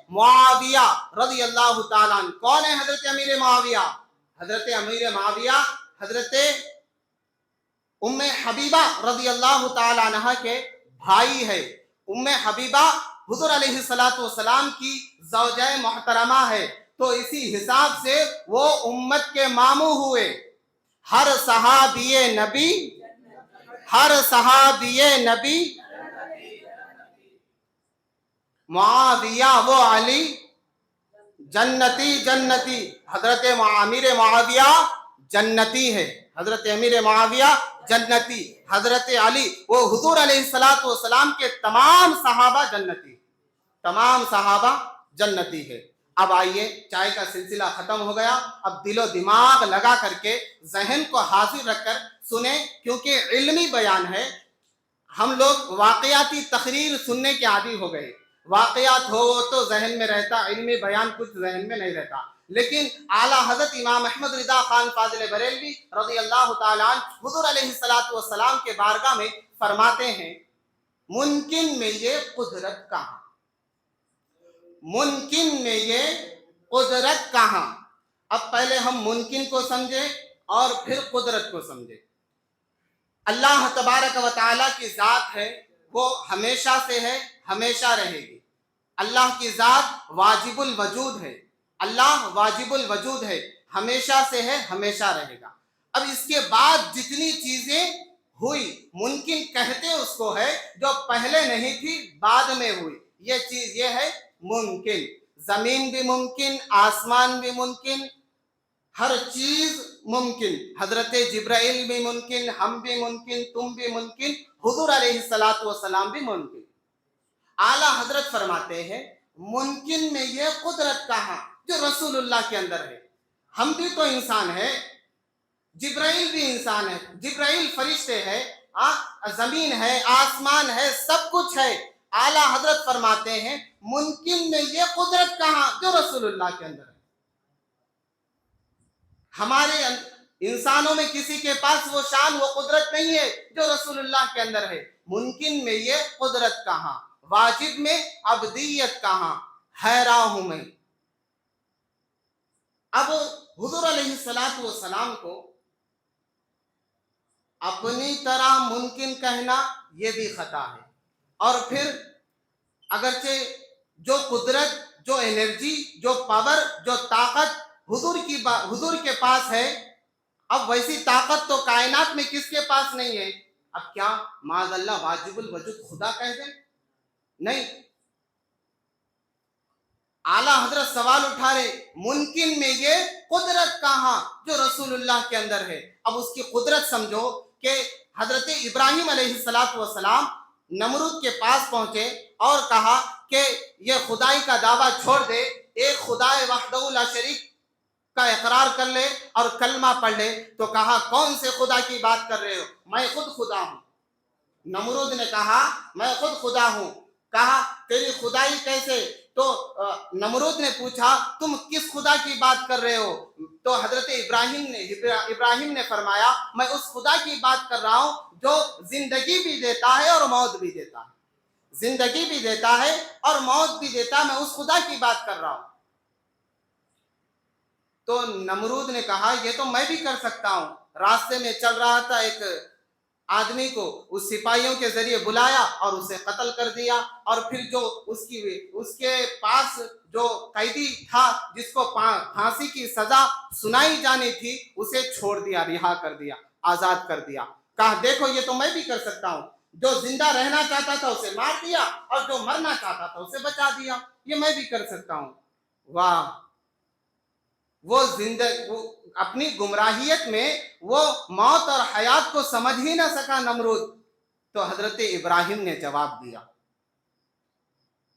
معاویہ رضی اللہ تعالی عنہ۔ کون ہے حضرت امیر معاویہ؟ حضرت امیر معاویہ حضرت ام حبیبہ رضی اللہ تعالی عنہ کے بھائی ہے۔ ام حبیبہ حضور علیہ السلام کی زوجہ محترمہ ہے، تو اسی حساب سے وہ امت کے ماموں ہوئے۔ ہر صحابی نبی، ہر صحابی نبی، معاویہ و علی جنتی جنتی۔ حضرت امیر معاویہ جنتی ہے، حضرت امیر معاویہ جنتی، حضرت علی وہ حضور علیہ السلام کے تمام صحابہ جنتی، تمام صحابہ جنتی ہے۔ اب آئیے، چائے کا سلسلہ ختم ہو گیا، اب دل و دماغ لگا کر کے ذہن کو حاضر رکھ کر سنیں، کیونکہ علمی بیان ہے۔ ہم لوگ واقعاتی تقریر سننے کے عادی ہو گئے، واقعات ہو تو ذہن میں رہتا، علمی بیان کچھ ذہن میں نہیں رہتا۔ لیکن اعلیٰ حضرت امام احمد رضا خان فاضل بریلوی رضی اللہ تعالیٰ عنہ حضور علیہ السلام کے بارگاہ میں فرماتے ہیں، ممکن میں یہ قدرت کہاں، ممکن میں یہ قدرت کہاں۔ اب پہلے ہم ممکن کو سمجھیں اور پھر قدرت کو سمجھیں۔ اللہ تبارک و تعالیٰ کی ذات ہے، وہ ہمیشہ سے ہے، ہمیشہ رہے گی۔ اللہ کی ذات واجب الوجود ہے، اللہ واجب الوجود ہے، ہمیشہ سے ہے، ہمیشہ رہے گا۔ اب اس کے بعد جتنی چیزیں ہوئی، ممکن کہتے اس کو ہے جو پہلے نہیں تھی بعد میں ہوئی، یہ چیز یہ ہے ممکن۔ زمین بھی ممکن، آسمان بھی ممکن، ہر چیز ممکن، حضرت جبرائیل بھی ممکن، ہم بھی ممکن، تم بھی ممکن، حضور علیہ السلام بھی ممکن۔ اعلیٰ حضرت فرماتے ہیں، ممکن میں یہ قدرت کہاں جو رسول اللہ کے اندر ہے۔ ہم بھی تو انسان ہیں، جبرائیل بھی انسان ہے، جبرائیل فرشتے ہے، زمین ہے، آسمان ہے، سب کچھ ہے۔ اعلیٰ حضرت فرماتے ہیں، ممکن میں یہ قدرت کہاں جو رسول اللہ کے اندر ہے۔ ہمارے انسانوں میں کسی کے پاس وہ شان، وہ قدرت نہیں ہے جو رسول اللہ کے اندر ہے۔ ممکن میں یہ قدرت کہاں، واجب میں عبدیت کہاں، حیران ہوں میں۔ اب حضور علیہ السلام کو اپنی طرح ممکن کہنا یہ بھی خطا ہے، اور پھر اگرچہ جو قدرت، جو انرجی، جو پاور، جو طاقت حضور کے پاس ہے، اب ویسی طاقت تو کائنات میں کس کے پاس نہیں ہے؟ اب کیا معاذ اللہ واجب الوجود خدا کہہ دیں؟ نہیں۔ اعلیٰ حضرت سوال اٹھا رہے، ممکن میں یہ قدرت کہاں جو رسول اللہ کے اندر ہے۔ اب اس کی قدرت سمجھو کہ حضرت ابراہیم علیہ السلام نمرود کے پاس پہنچے اور کہا کہ یہ خدائی کا دعویٰ چھوڑ دے، ایک خدائے وحدہ لا شریک کا اقرار کر لے اور کلمہ پڑھ لے۔ تو کہا، کون سے خدا کی بات کر رہے ہو؟ میں خود خدا ہوں۔ نمرود نے کہا، میں خود خدا ہوں۔ کہا، تیری خدائی کیسے؟ تو نمرود نے پوچھا، تم کس خدا کی بات کر رہے ہو؟ تو حضرت ابراہیم نے فرمایا، میں اس خدا کی بات کر رہا ہوں جو زندگی بھی دیتا ہے اور موت بھی دیتا ہے، زندگی بھی دیتا ہے اور موت بھی دیتا ہے، میں اس خدا کی بات کر رہا ہوں۔ تو نمرود نے کہا، یہ تو میں بھی کر سکتا ہوں۔ راستے میں چل رہا تھا، ایک آدمی کو اس سپاہیوں کے ذریعے بلایا اور اسے قتل کر دیا، اور پھر جو اس کے پاس جو قیدی تھا جس کو پھانسی کی سزا سنائی جانی تھی، اسے چھوڑ دیا، رہا کر دیا، آزاد کر دیا۔ کہا، دیکھو یہ تو میں بھی کر سکتا ہوں، جو زندہ رہنا چاہتا تھا اسے مار دیا اور جو مرنا چاہتا تھا اسے بچا دیا، یہ میں بھی کر سکتا ہوں۔ واہ! وہ اپنی گمراہیت میں وہ موت اور حیات کو سمجھ ہی نہ سکا نمرود۔ تو حضرت ابراہیم نے جواب دیا،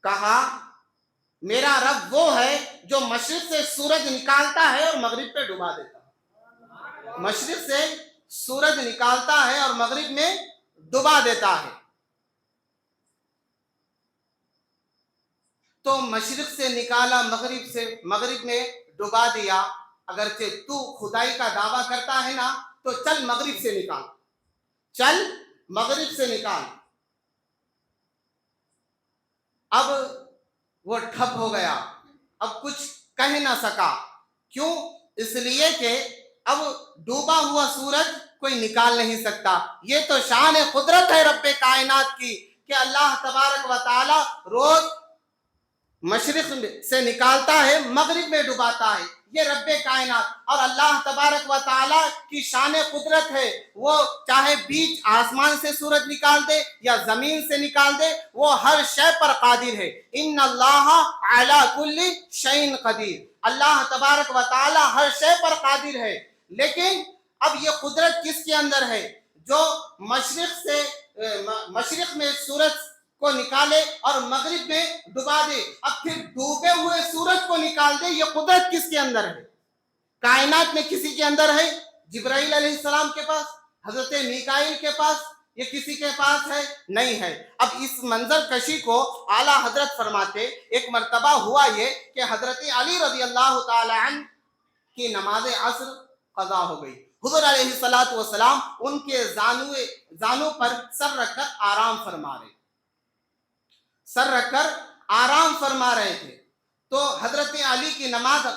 کہا، میرا رب وہ ہے جو مشرق سے سورج نکالتا ہے اور مغرب پہ ڈبا دیتا ہے، مشرق سے سورج نکالتا ہے اور مغرب میں ڈبا دیتا ہے۔ تو مشرق سے نکالا، مغرب میں ڈبا دیا۔ اگرچہ تو خدائی کا دعویٰ کرتا ہے نا، تو چل مغرب سے نکال، چل مغرب سے نکال۔ اب وہ ٹھپ ہو گیا، اب کچھ کہہ نہ سکا۔ کیوں؟ اس لیے کہ اب ڈوبا ہوا سورج کوئی نکال نہیں سکتا۔ یہ تو شان قدرت ہے رب کائنات کی کہ اللہ تبارک و تعالی روز مشرق سے نکالتا ہے، مغرب میں ڈباتا ہے، یہ رب کائنات۔ اور اللہ تبارک و تعالی کی شان قدرت ہے، وہ چاہے بیچ آسمان سے سورج نکال دے یا زمین سے نکال دے، وہ ہر شے پر قادر ہے۔ ان اللہ علی کل شیء قدیر، اللہ تبارک و تعالی ہر شے پر قادر ہے۔ لیکن اب یہ قدرت کس کے اندر ہے؟ جو مشرق میں سورج کو نکالے اور مغرب میں ڈبا دے، اب پھر ڈوبے ہوئے سورج کو نکال دے، یہ قدرت کس کے اندر ہے؟ کائنات میں کسی کے اندر ہے؟ جبرائیل علیہ السلام کے پاس، حضرت میکائیل کے پاس، یہ کسی کے پاس ہے؟ نہیں ہے۔ اب اس منظر کشی کو اعلیٰ حضرت فرماتے ایک مرتبہ ہوا یہ کہ حضرت علی رضی اللہ تعالی عنہ کی نماز عصر قضا ہو گئی، حضور علیہ الصلوۃ والسلام ان کے زانوں پر سر رکھ کر آرام فرما رہے، سر رکھ کر آرام فرما رہے تھے، تو حضرت علی کی نماز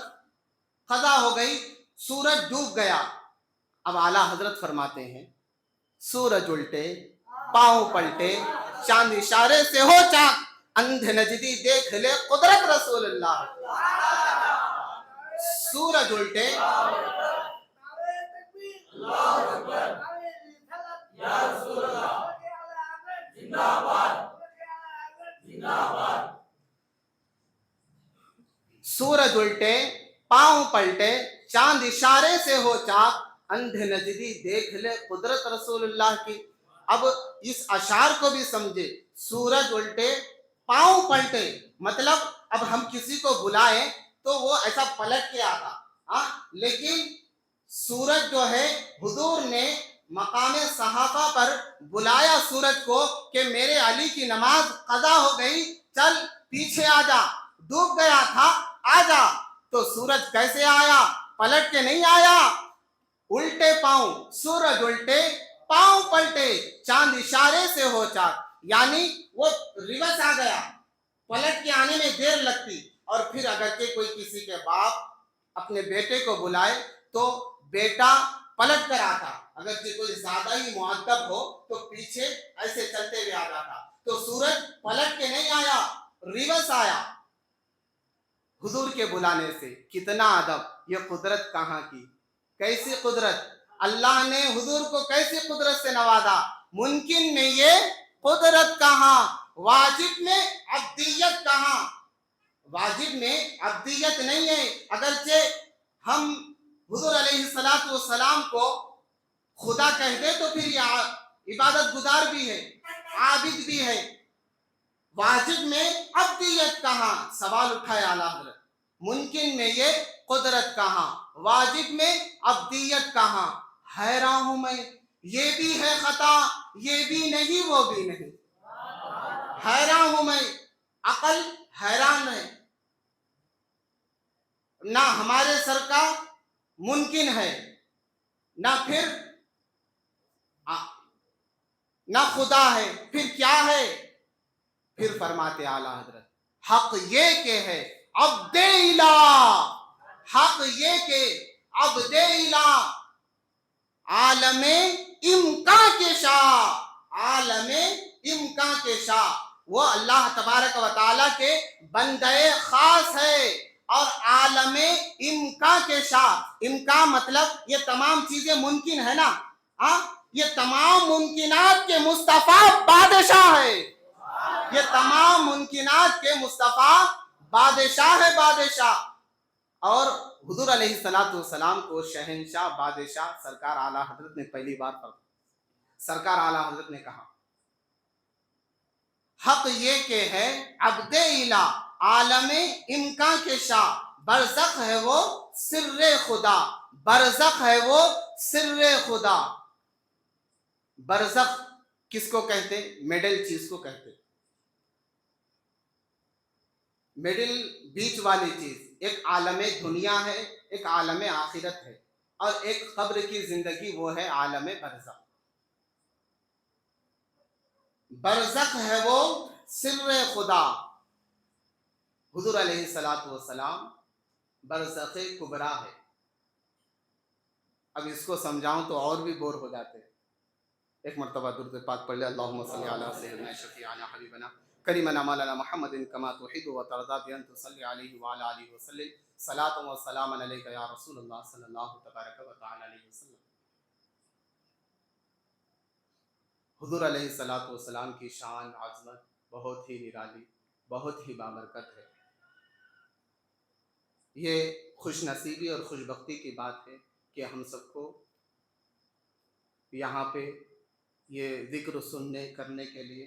قضا ہو گئی، سورج ڈوب گیا۔ اب اعلیٰ حضرت فرماتے ہیں سورج الٹے پاؤں پلٹے چاند اشارے سے ہو چاک، اندھے نجدی دیکھ لے قدرت رسول اللہ۔ سورج الٹے سورج الٹے پاؤں پلٹے چاند اشارے سے ہو چاک، اندھے نجدی دیکھ لے قدرت رسول اللہ کی۔ اب اس اشعار کو بھی سمجھے، سورج الٹے پاؤں پلٹے، مطلب اب ہم کسی کو بلائیں تو وہ ایسا پلٹ کے آتا، لیکن سورج جو ہے حضور نے مقام صحابہ پر بلایا سورج کو کہ میرے علی کی نماز قضا ہو گئی، چل پیچھے آ جا، ڈوب گیا تھا آ جا۔ تو سورج کیسے آیا؟ پلٹ کے نہیں آیا، الٹے پاؤں، سورج الٹے پاؤں پلٹے چاند اشارے سے ہو چاک، یعنی وہ ریورس آ گیا، پلٹ کے آنے میں دیر لگتی۔ اور پھر اگر کہ کوئی کسی کے باپ اپنے بیٹے کو بلائے تو بیٹا پلٹ کر آتا، اگر کہ کوئی زیادہ ہی مؤدب ہو تو پیچھے ایسے چلتے ہوئے آ جاتا۔ تو سورج پلٹ کے نہیں آیا، ریورس آیا حضور کے بلانے سے۔ کتنا ادب! یہ قدرت کہاں کی، کیسی قدرت! اللہ نے حضور کو کیسی قدرت سے نوازا۔ ممکن میں یہ قدرت کہاں، واجب میں عبدیت کہاں؟ واجب میں عبدیت نہیں ہے، اگرچہ ہم حضور علیہ السلام کو خدا کہہ دے تو پھر یہ عبادت گزار بھی ہے، عابد بھی ہے۔ واجب میں عبدیت کہاں؟ سوال اٹھائے اعلیٰ حضرت۔ ممکن میں یہ قدرت کہاں، واجب میں عبدیت کہاں؟ حیران ہوں میں، یہ بھی ہے خطا، یہ بھی نہیں وہ بھی نہیں، حیران ہوں میں، عقل حیران ہے۔ نہ ہمارے سر کا ممکن ہے، نہ پھر نہ خدا ہے، پھر کیا ہے؟ پھر فرماتے اعلیٰ حضرت حق یہ کہ ہے عبد الہ، حق یہ کہ عبد الہ، عالم امکان کے شاہ، عالم امکان کے شاہ، وہ اللہ تبارک و تعالیٰ کے بندے خاص ہے، اور عالم امکان کے شاہ، امکان مطلب یہ تمام چیزیں ممکن ہے نا، یہ تمام ممکنات کے مصطفیٰ بادشاہ ہے، یہ تمام ممکنات کے مصطفیٰ بادشاہ ہے، بادشاہ۔ اور حضور علیہ السلام کو شہنشاہ بادشاہ سرکار اعلیٰ حضرت نے پہلی بار سرکار اعلیٰ حضرت نے کہا حق یہ کہ ہے عبد الہ، عالم امکان کے شاہ، برزخ ہے وہ سر خدا، برزخ ہے وہ سر خدا۔ برزخ کس کو کہتے؟ مڈل چیز کو کہتے، مڈل بیچ والی چیز۔ ایک عالم دنیا ہے، ایک عالم آخرت ہے، اور ایک قبر کی زندگی، وہ ہے عالم برزخ۔ برزخ ہے وہ سر خدا۔ حضور علیہ السلام برزخ کبریٰ ہے۔ اب اس کو سمجھاؤں تو اور بھی بور ہو جاتے ہیں۔ ایک مرتبہ درود پاک پڑھ لے، اللہم صلی علی سیدنا شفیعنا حبیبنا کریمنا مولانا محمد کما تحب و ترضى بأن تصلی علیہ وعلی آلہ وسلم صلاۃ و سلام علیک یا رسول اللہ صلی اللہ تبارک و تعالی علیہ وسلم۔ حضور علیہ السلام کی شان عظمت بہت ہی نرالی، بہت ہی بابرکت ہے۔ یہ خوش نصیبی اور خوش بختی کی بات ہے کہ ہم سب کو یہاں پہ یہ ذکر سننے کرنے کے لیے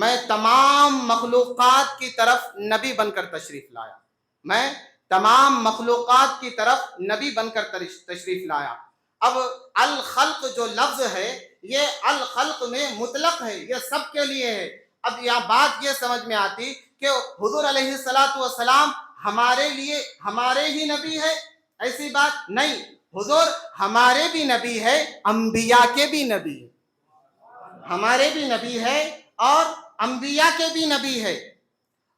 میں تمام مخلوقات کی طرف نبی بن کر تشریف لایا، میں تمام مخلوقات کی طرف نبی بن کر تشریف لایا۔ اب الخلق جو لفظ ہے یہ الخلق میں مطلق ہے، یہ سب کے لیے ہے۔ اب یہاں بات یہ سمجھ میں آتی کہ حضور علیہ الصلاۃ والسلام ہمارے لیے ہمارے ہی نبی ہے، ایسی بات نہیں۔ حضور ہمارے بھی نبی ہے، انبیاء کے بھی نبی ہے، ہمارے بھی نبی ہے اور انبیاء کے بھی نبی ہے۔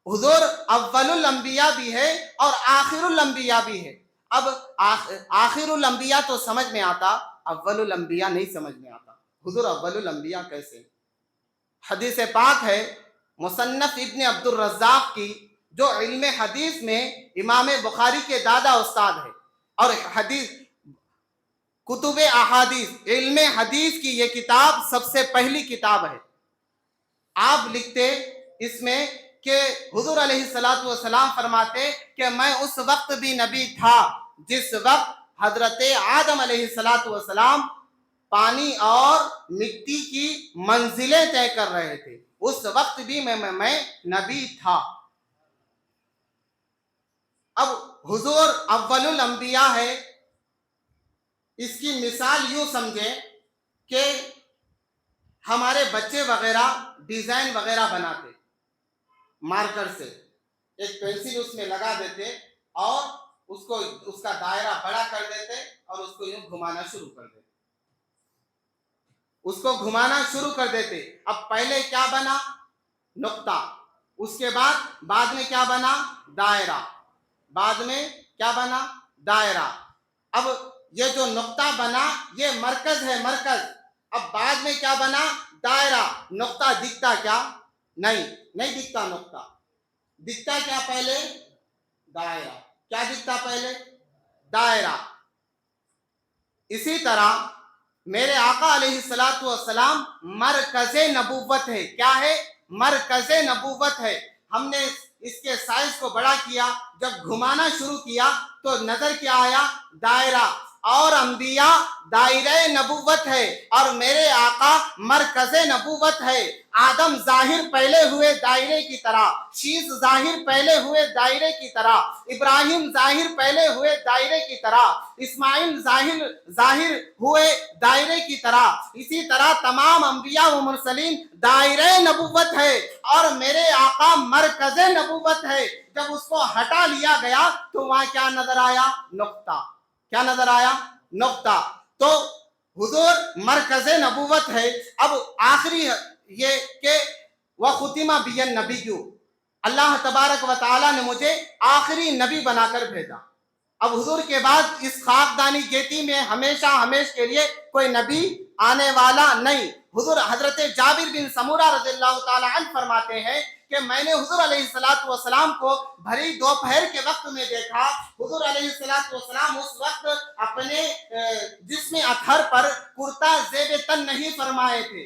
حضور اول الانبیاء بھی ہے اور آخر الانبیاء بھی ہے۔ اب آخر الانبیاء تو سمجھ میں آتا، اول الانبیاء نہیں سمجھ میں آتا۔ حضور اول الانبیاء کیسے؟ حدیث پاک ہے مصنف ابن عبد الرزاق کی، جو علم حدیث میں امام بخاری کے دادا استاد ہے، اور حدیث کتب احادیث علم حدیث کی یہ کتاب سب سے پہلی کتاب ہے۔ آپ لکھتے اس میں کہ حضور علیہ الصلاۃ والسلام فرماتے کہ میں اس وقت بھی نبی تھا جس وقت حضرت آدم علیہ الصلاۃ والسلام پانی اور مٹی کی منزلیں طے کر رہے تھے، اس وقت بھی میں نبی تھا۔ اب حضور اول الانبیاء ہے، اس کی مثال یوں سمجھیں کہ ہمارے بچے وغیرہ ڈیزائن وغیرہ بناتے مارکر سے، ایک پینسل اس میں لگا دیتے اور اس کا دائرہ بڑا کر دیتے اور اس کو یوں گھمانا شروع کر دیتے، اس کو گھمانا شروع کر دیتے۔ اب پہلے کیا بنا؟ نقطہ، اس کے بعد میں کیا بنا؟ دائرہ، بعد میں کیا بنا؟ دائرہ۔ اب یہ جو نقطہ بنا یہ مرکز ہے، مرکز۔ اب بعد میں کیا بنا؟ دائرہ۔ نقطہ دکھتا کیا؟ نہیں دکھتا نقطہ، دکھتا کیا پہلے؟ دائرہ۔ کیا دکھتا پہلے؟ دائرہ۔ اسی طرح میرے آقا علیہ الصلاۃ والسلام مرکز نبوت ہے۔ کیا ہے؟ مرکز نبوت ہے۔ ہم نے اس کے سائز کو بڑا کیا، جب گھمانا شروع کیا تو نظر کیا آیا؟ دائرہ۔ اور انبیاء دائرہ نبوت ہے اور میرے آقا مرکز نبوت ہے۔ آدم ظاہر پہلے ہوئے دائرے کی طرح، شیش ظاہر پہلے ہوئے دائرے کی طرح، ابراہیم ظاہر پہلے ہوئے دائرے کی طرح، اسماعیل ظاہر ہوئے دائرے کی طرح، اسی طرح تمام انبیاء و مرسلین دائرہ نبوت ہے اور میرے آقا مرکز نبوت ہے۔ جب اس کو ہٹا لیا گیا تو وہاں کیا نظر آیا؟ نقطہ۔ کیا نظر آیا؟ نقطہ۔ تو حضور مرکز نبوت ہے۔ اب آخری یہ کہ وَخُتِمَ بِيَ النَّبِيُّ، اللہ تبارک و تعالیٰ نے مجھے آخری نبی بنا کر بھیجا۔ اب حضور کے بعد اس خاکدانی گیتی میں ہمیشہ کے لیے کوئی نبی آنے والا نہیں۔ حضور حضرت جابر بن سمورہ رضی اللہ تعالی عنہ فرماتے ہیں کہ میں نے حضور علیہ الصلاۃ والسلام کو بھری دوپہر کے وقت میں دیکھا۔ حضور علیہ الصلاۃ والسلام اس وقت اپنے جسم اطہر پر کرتا زیب تن نہیں فرمائے تھے،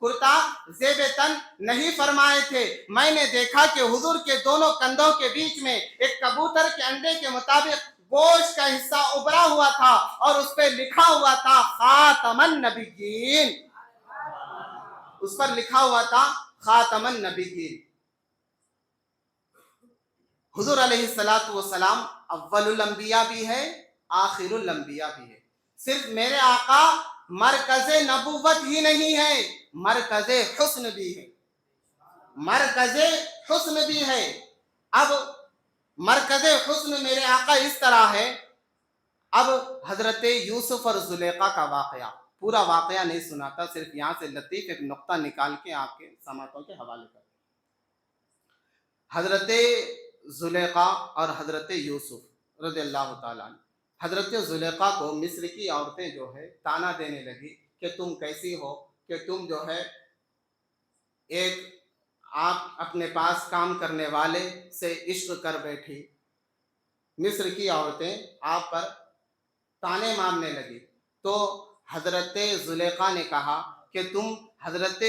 کرتا زیب تن نہیں فرمائے تھے۔ میں نے دیکھا کہ حضور کے دونوں کندھوں کے بیچ میں ایک کبوتر کے انڈے کے مطابق گوشت کا حصہ ابھرا ہوا تھا اور اس پہ لکھا ہوا تھا خاتم النبیین، اس پر لکھا ہوا تھا خاتم النبیین۔ حضور علیہ الصلاۃ والسلام اول الانبیاء بھی ہے، آخر الانبیاء بھی ہے۔ صرف میرے آقا مرکز نبوت ہی نہیں ہے، مرکز حسن بھی ہے، مرکز حسن بھی ہے۔ اب مرکز حسن میرے آقا اس طرح ہے۔ اب حضرت یوسف اور زلیخا کا واقعہ، پورا واقعہ نہیں سناتا، صرف یہاں سے لطیف ایک نقطہ نکال کے آپ کے سماعتوں کے حوالے کر۔ حضرت زلیخا اور حضرت یوسف رضی اللہ تعالیٰ عنہ، حضرت زلیخا کو مصر کی عورتیں جو ہے تانا دینے لگی کہ تم کیسی ہو کہ تم جو ہے ایک آپ اپنے پاس کام کرنے والے سے عشق کر بیٹھی۔ مصر کی عورتیں آپ پر تانے مارنے لگی تو حضرت زلیخا نے کہا کہ تم حضرت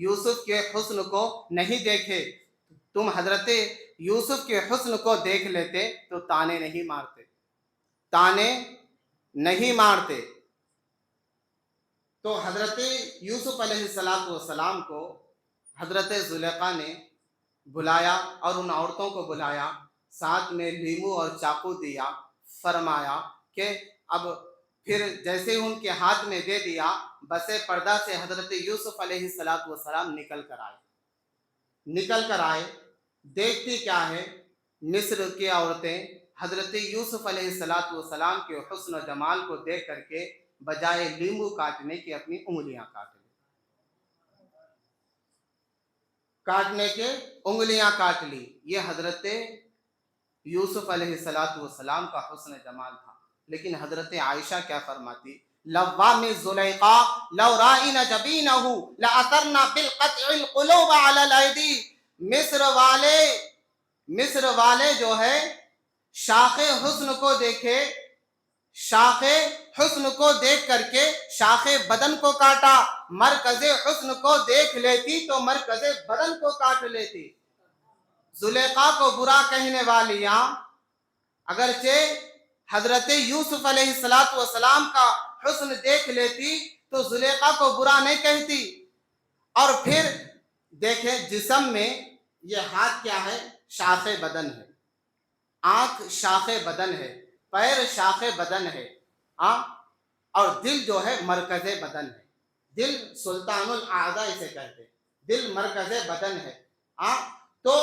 یوسف کے حسن کو نہیں دیکھے، تم حضرت یوسف کے حسن کو دیکھ لیتے تو تانے نہیں مارتے، تانے نہیں مارتے۔ تو حضرت یوسف علیہ السلام کو حضرت زلیخا نے بلایا اور ان عورتوں کو بلایا، ساتھ میں لیمو اور چاقو دیا، فرمایا کہ اب پھر جیسے ان کے ہاتھ میں دے دیا، بس پردہ سے حضرت یوسف علیہ السلام نکل کر آئے۔ دیکھتی کیا ہے، مصر کی عورتیں حضرت یوسف علیہ السلام کے حسن و جمال کو دیکھ کر کے بجائے لیمو کاٹنے کے اپنی انگلیاں کاٹ لی۔ یہ حضرت یوسف علیہ السلام کا حسن جمال تھا۔ لیکن حضرت عائشہ کیا فرماتی، لوام زلیخا لو رائنا جبینہ لأثرنا بالقطع القلوب علی الایدی۔ مصر والے جو ہے شاخ حسن کو دیکھ کر کے شاخ بدن کو کاٹا، مرکز حسن کو دیکھ لیتی تو مرکز بدن کو کاٹ لیتی۔ زلیخا کو برا کہنے والیاں اگرچہ حضرت یوسف علیہ السلام کا حسن دیکھ لیتی تو زلیخا کو برا نہیں کہتی۔ اور پھر دیکھیں جسم میں یہ ہاتھ کیا ہے، شاخ بدن ہے، آنکھ شاخ بدن ہے، پیر شاخ بدن ہے، اور دل جو ہے مرکز بدن ہے۔ دل سلطان الاعضاء اسے کہتے، دل مرکز بدن ہے۔ تو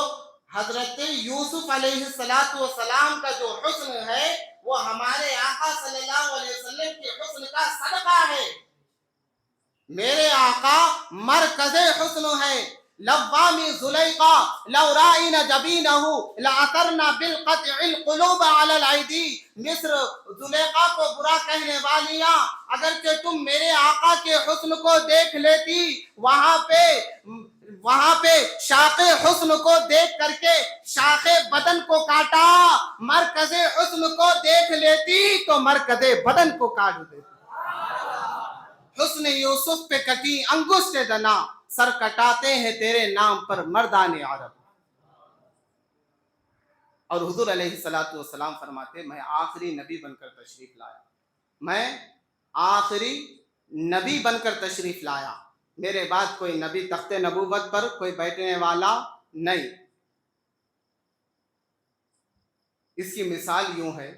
حضرت یوسف علیہ السلام کا جو حسن ہے وہ ہمارے آقا صلی اللہ علیہ وسلم کے حسن کا صدقہ ہے۔ میرے آقا مرکز حسن ہے۔ لوامی زلیخا لو رائنا جبینہ لأثرنا بالقطع القلوب علی الایدی۔ مصر زلیخا کو برا کہنے والیاں اگرچہ تم میرے آقا کے حسن کو دیکھ لیتی، وہاں پہ شاخ حسن کو دیکھ کر کے شاخ بدن کو کاٹا، مرکز حسن کو دیکھ لیتی تو مرکز بدن کو کاٹ دیتی۔ حسن یوسف پہ کٹی انگشت دنا، سر کٹاتے ہیں تیرے نام پر مردان عرب۔ اور حضور علیہ السلام فرماتے، میں آخری نبی بن کر تشریف لایا، میرے بعد کوئی نبی تخت نبوت پر کوئی بیٹھنے والا نہیں۔ اس کی مثال یوں ہے،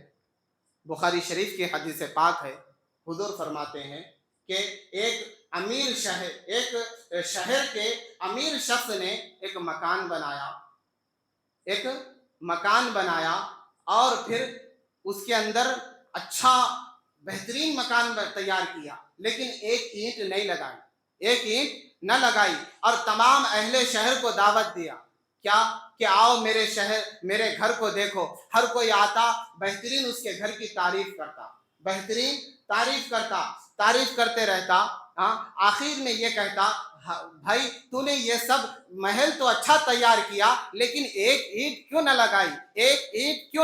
بخاری شریف کی حدیث پاک ہے، حضور فرماتے ہیں کہ ایک شہر کے امیر شخص نے ایک مکان بنایا اور پھر اس کے اندر اچھا بہترین مکان تیار کیا، لیکن ایک اینٹ نہ لگائی اور تمام اہل شہر کو دعوت دیا کیا کہ آؤ میرے گھر کو دیکھو۔ ہر کوئی آتا، بہترین اس کے گھر کی تعریف کرتے رہتا۔ آخر میں یہ کہتا، بھائی تو نے یہ سب محل تو اچھا تیار کیا لیکن ایک اینٹ کیوں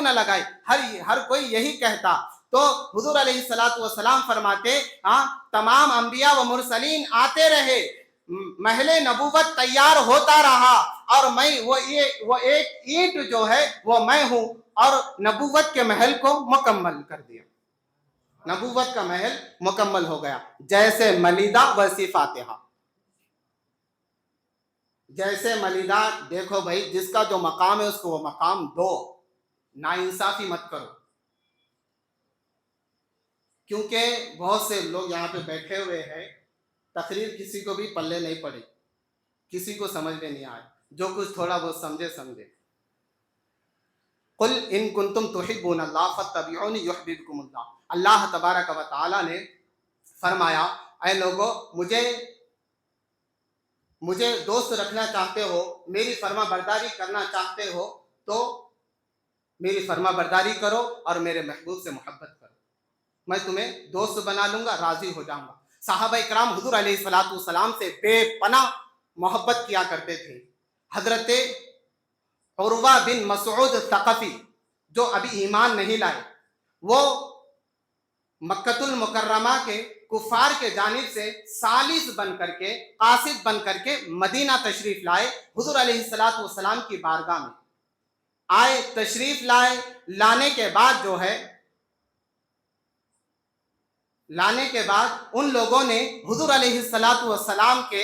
نہ لگائی؟ ہر کوئی یہی کہتا۔ تو حضور علیہ السلام فرماتے، تمام انبیاء و مرسلین آتے رہے، محل نبوت تیار ہوتا رہا، اور وہ ایک اینٹ جو ہے وہ میں ہوں، اور نبوت کے محل کو مکمل کر دیا، نبوت کا محل مکمل ہو گیا۔ جیسے ملیدہ ویسی فاتحہ، جیسے ملیدہ، دیکھو بھائی جس کا جو مقام ہے اس کو وہ مقام دو، ناانصافی مت کرو، کیونکہ بہت سے لوگ یہاں پہ بیٹھے ہوئے ہیں، تقریر کسی کو بھی پلے نہیں پڑی، کسی کو سمجھ میں نہیں آئے، جو کچھ تھوڑا بہت سمجھے۔ قل ان کنتم تحبون اللہ فاتبعونی یحببکم اللہ۔ اللہ تبارک و تعالی نے فرمایا، اے لوگو مجھے دوست رکھنا چاہتے ہو، میری فرما برداری کرنا چاہتے ہو تو میری فرما برداری کرو اور میرے محبوب سے محبت کرو، میں تمہیں دوست بنا لوں گا، راضی ہو جاؤں گا۔ صحابہ اکرام حضور علیہ السلام سے بے پناہ محبت کیا کرتے تھے۔ حضرت عروہ بن مسعود ثقفی جو ابھی ایمان نہیں لائے، وہ مکۃ المکرمہ کے کفار کے جانب سے سالس بن کر کے، قاصد بن کر کے مدینہ تشریف لائے، حضور علیہ السلام کی بارگاہ میں آئے، تشریف لانے کے بعد ان لوگوں نے حضور علیہ السلام کے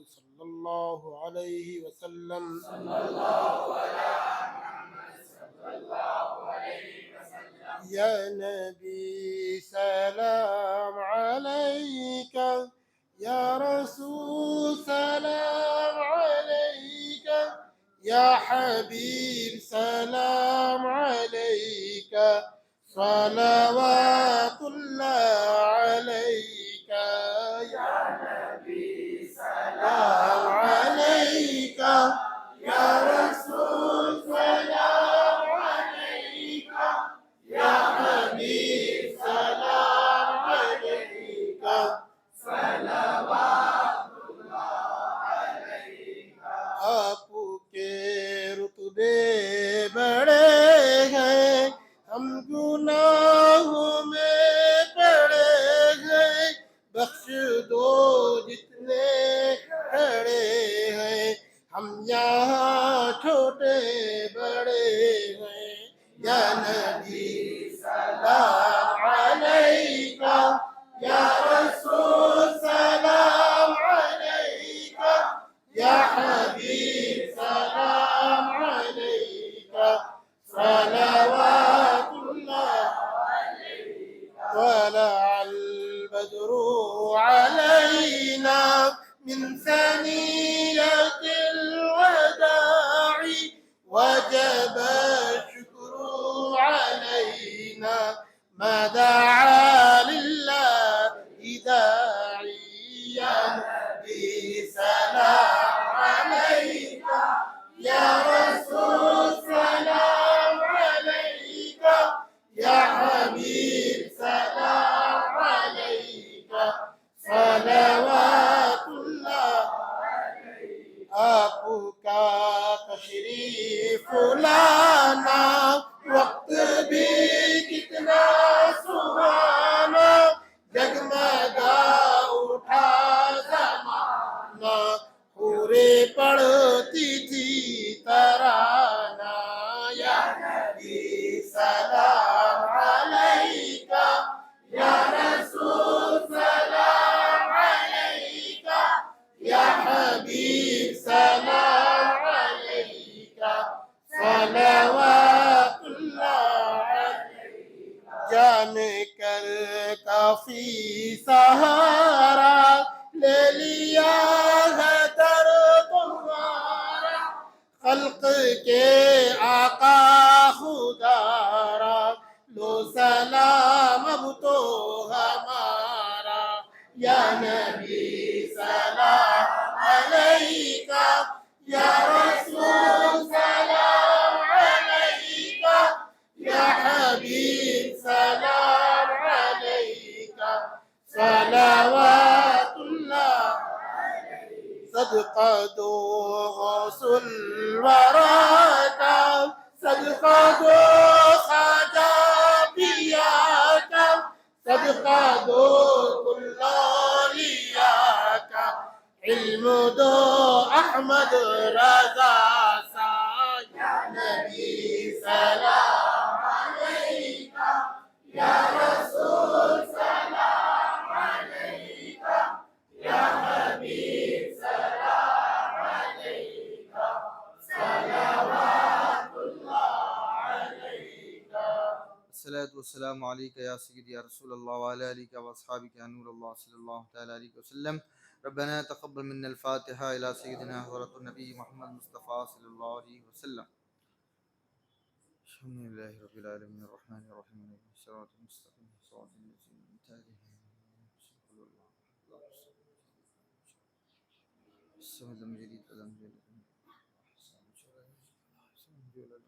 صلی اللہ علیہ وسلم یا نبی سلام علیک یا رسول سلام علیک یا حبیب سلام علیک صلوات اللہ علیک یا سلام علیک یا رسول سلام علیک یا حبیب سلام علیک آپ کے رتبے بڑے ہیں ہم گناہوں میں پڑے ہیں بخش دو جتنے کھڑے ہیں ہم یہاں چھوٹے بڑے ہیں یا نبی سلام علیک یا رسول سلام علیک یا حبیب سلام علیک صلوات اللہ طلع البدر علينا من ثنية الوداع وجب الشكر علينا ما دعا لله داعي يا نبي سلام عليك يا رسول سلام عليك يا حبيب سلام عليك صلوات اللہ آپ کا تشریف لانا وقت بھی کتنا سہانا جگمگا اٹھا زمانہ پورے پڑھتی تھی ترانہ یا نبی سلام علیک یا رسول سلام علیک یا حبیب سلام علیک صلوات اللہ جان کر کافی سہارا لے لیا ہے در تمہارا خلق کے آقا خدارا لو سلام اب تو ہمارا یا نبی سلام علیک یا رسول سلام علیک یا حبیب سلام علیک صلوات اللہ صدقہ دو غوث الورا کا صدقہ دو خواجہ پیا کا صدقہ دو کل اولیاء کا علم دو احمد رضا سا یا نبی سلام علیک یا رسول سلام علیک یا حبیب سلام علیک صلوات اللہ علیک الصلاة والسلام علیک یا سیدی یا رسول اللہ وعلی آلک واصحابک یا نور اللہ صلی اللہ تعالی علیہ وسلم ربنا تقبل منا الفاتحہ الى سیدنا حضرت النبی محمد مصطفیٰ صلی اللہ علیہ وسلم الحمد للہ رب العالمین الرحمن الرحیم صراط المستقیم صراط الذین انعمت علیہم الصمد لم یلد ولم یولد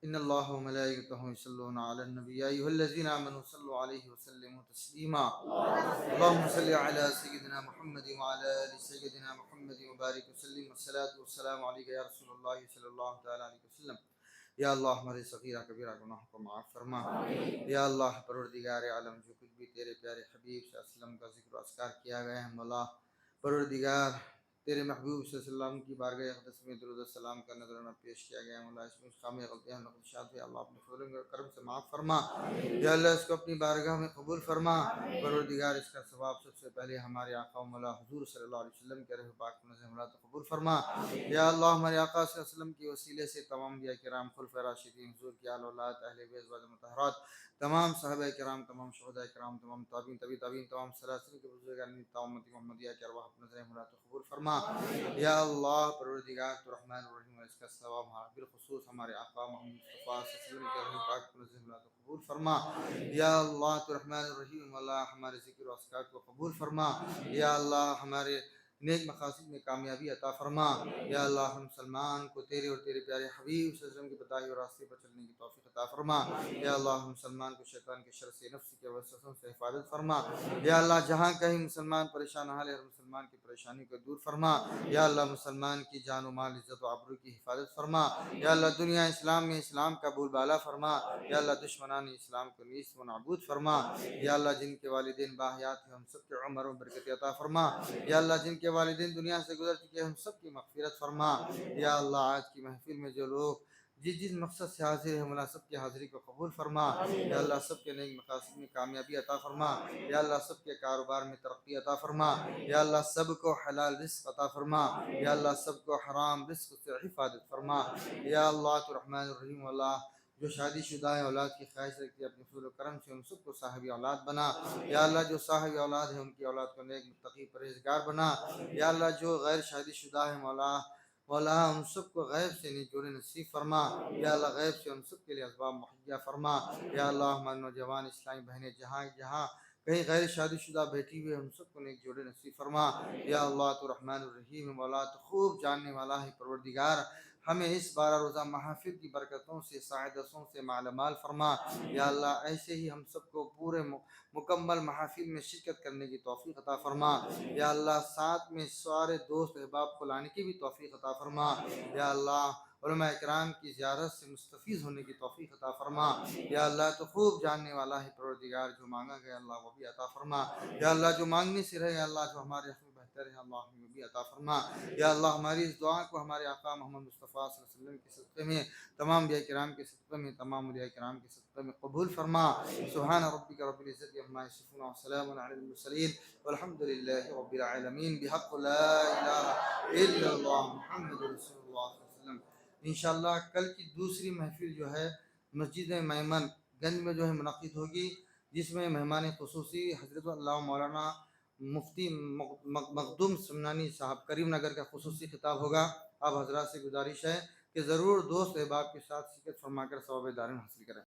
ان اللہ و ملائکتہ یصلون علی النبی یا ایھا الذین آمنوا صلوا علیہ وسلموا تسلیما اللهم صل علی سیدنا محمد وعلی آل سیدنا محمد وبارک وسلم والصلاة والسلام علیک یا رسول اللہ صلی اللہ تعالی علیہ وسلم یا اللہ ہمارے صغیرہ کبیرہ گناہوں کو معاف فرما یا اللہ پروردگار عالم جو کچھ بھی تیرے پیارے حبیب صلی اللہ علیہ وسلم کا ذکر و اذکار کیا گیا ہے مولا پروردگار تیرے محبوب صلی اللہ علیہ وسلم کی بارگاہ اقدس میں درود السلام کا نظرانہ پیش کیا گیا مولا اس میں خامی غلطیاں نقصات اللہ اپنے فضل و کرم سے معاف فرما یا اللہ اس کو اپنی بارگاہ میں قبول فرما پروردگار اس کا ثواب سب سے پہلے ہمارے آقا و مولا حضور صلی اللہ علیہ وسلم کے رہ پاک نظر قبول فرما یا اللہ ہمارے آقا صلی اللہ علیہ وسلم کے وسیلے سے تمام انبیاء کرام خلفائے راشدین حضور کی آل اولاد اہل بیت ازواج مطہرات تمام صحابہ کرام تمام شہداء کرام تمام تابعین تابعین تمام سلاسل کے بزرگان تمام امت محمدیہ کے ارواح نظر قبول فرما یا اللہ پروردگار تو رحمان الرحیم اس کا ثواب بالخصوص ہمارے آقا محمد مصطفیٰ صلی اللہ علیہ وسلم کے رہ پاک نظر قبول فرما یا اللہ تو رحمان الرحیم اللہ ہمارے ذکر و اذکار کو قبول فرما یا اللہ ہمارے نیک مقاصد میں کامیابی عطا فرما یا اللہ ہم مسلمان کو تیرے اور تیرے پیارے حبیب صلی اللہ علیہ وسلم کے بتائے ہوئے راستے پر چلنے کی توفیق عطا فرما یا اللہ ہم مسلمان کو شیطان کے شر سے نفس کے وسوسوں سے حفاظت فرما یا اللہ جہاں کہیں مسلمان پریشان حال ہے ہر مسلمان کی پریشانی کو دور فرما یا اللہ مسلمان کی جان و مال عزت و آبرو کی حفاظت فرما یا اللہ دنیا اسلام میں اسلام کا بول بالا فرما یا اللہ دشمنان اسلام کو نیست و نابود فرما یا اللہ جن کے والدین باحیات ہیں ہم سب کے عمر و برکت عطا فرما یا اللہ جن کے والدین دنیا سے گزر چکے ہم سب کی مغفرت فرما یا اللہ آج کی محفل میں جو لوگ جس مقصد سے حاضر ہیں مولا سب کی حاضری کو قبول فرما یا اللہ سب کے نیک مقاصد میں کامیابی عطا فرما یا اللہ سب کے کاروبار میں ترقی عطا فرما یا اللہ سب کو حلال رزق عطا فرما یا اللہ سب کو حرام رزق سے حفاظت فرما یا اللہ تو رحمان الرحیم اللہ جو شادی شدہ ہے اولاد کی خواہش رکھتی ہے اپنے فضل و کرم سے ان سب کو صاحب اولاد بنا یا اللہ جو صاحب اولاد ہے ان کی اولاد کو نیک متقی پرہیزگار بنا یا اللہ جو غیر شادی شدہ ہے مولا ان سب کو غیب سے نجوڑ نصیب فرما یا اللہ غیب سے ان سب کے لیے اسباب مہیا فرما یا اللہ ہمارے نوجوان اسلامی بہنیں جہاں کہیں غیر شادی شدہ بیٹھی ہوئے ہم سب کو نیک جوڑے نصیب فرما یا اللہ تو رحمان الرحیم مولا تو خوب جاننے والا ہے پروردگار ہمیں اس 12 روزہ محافل کی برکتوں سے سعادتوں سے مالا مال فرما یا اللہ ایسے ہی ہم سب کو پورے مکمل محافل میں شرکت کرنے کی توفیق عطا فرما یا اللہ ساتھ میں سارے دوست احباب کو لانے کی بھی توفیق عطا فرما یا اللہ علماء اکرام کی زیارت سے مستفیض ہونے کی توفیق عطا فرما یا اللہ تو خوب جاننے والا ہے پروردگار جو مانگا گیا اللہ وہ بھی عطا فرما یا اللہ جو مانگنے سے رہے اللہ جو ہمارے حق میں بہتر ہے اللہ ہمیں بھی عطا فرما یا اللہ ہماری اس دعا کو ہمارے آقا محمد مصطفیٰ صلی اللہ علیہ وسلم کے صدقے میں تمام انبیاء کرام کے صدقے میں تمام اولیاء کرام کے صدقے میں قبول فرما سبحان ربک رب العزت عما یصفون وسلام علی المرسلین والحمد للہ رب العالمین بحق لا الہ الا اللہ محمد رسول اللہ صلی اللہ علیہ وسلم۔ انشاءاللہ کل کی دوسری محفل جو ہے مسجد میمن گنج میں جو ہے منعقد ہوگی جس میں مہمان خصوصی حضرت اللہ مولانا مفتی مخدوم سمنانی صاحب کریم نگر کا خصوصی خطاب ہوگا۔ آپ حضرات سے گزارش ہے کہ ضرور دوست احباب کے ساتھ شرکت فرما کر ثواب دارین حاصل کریں۔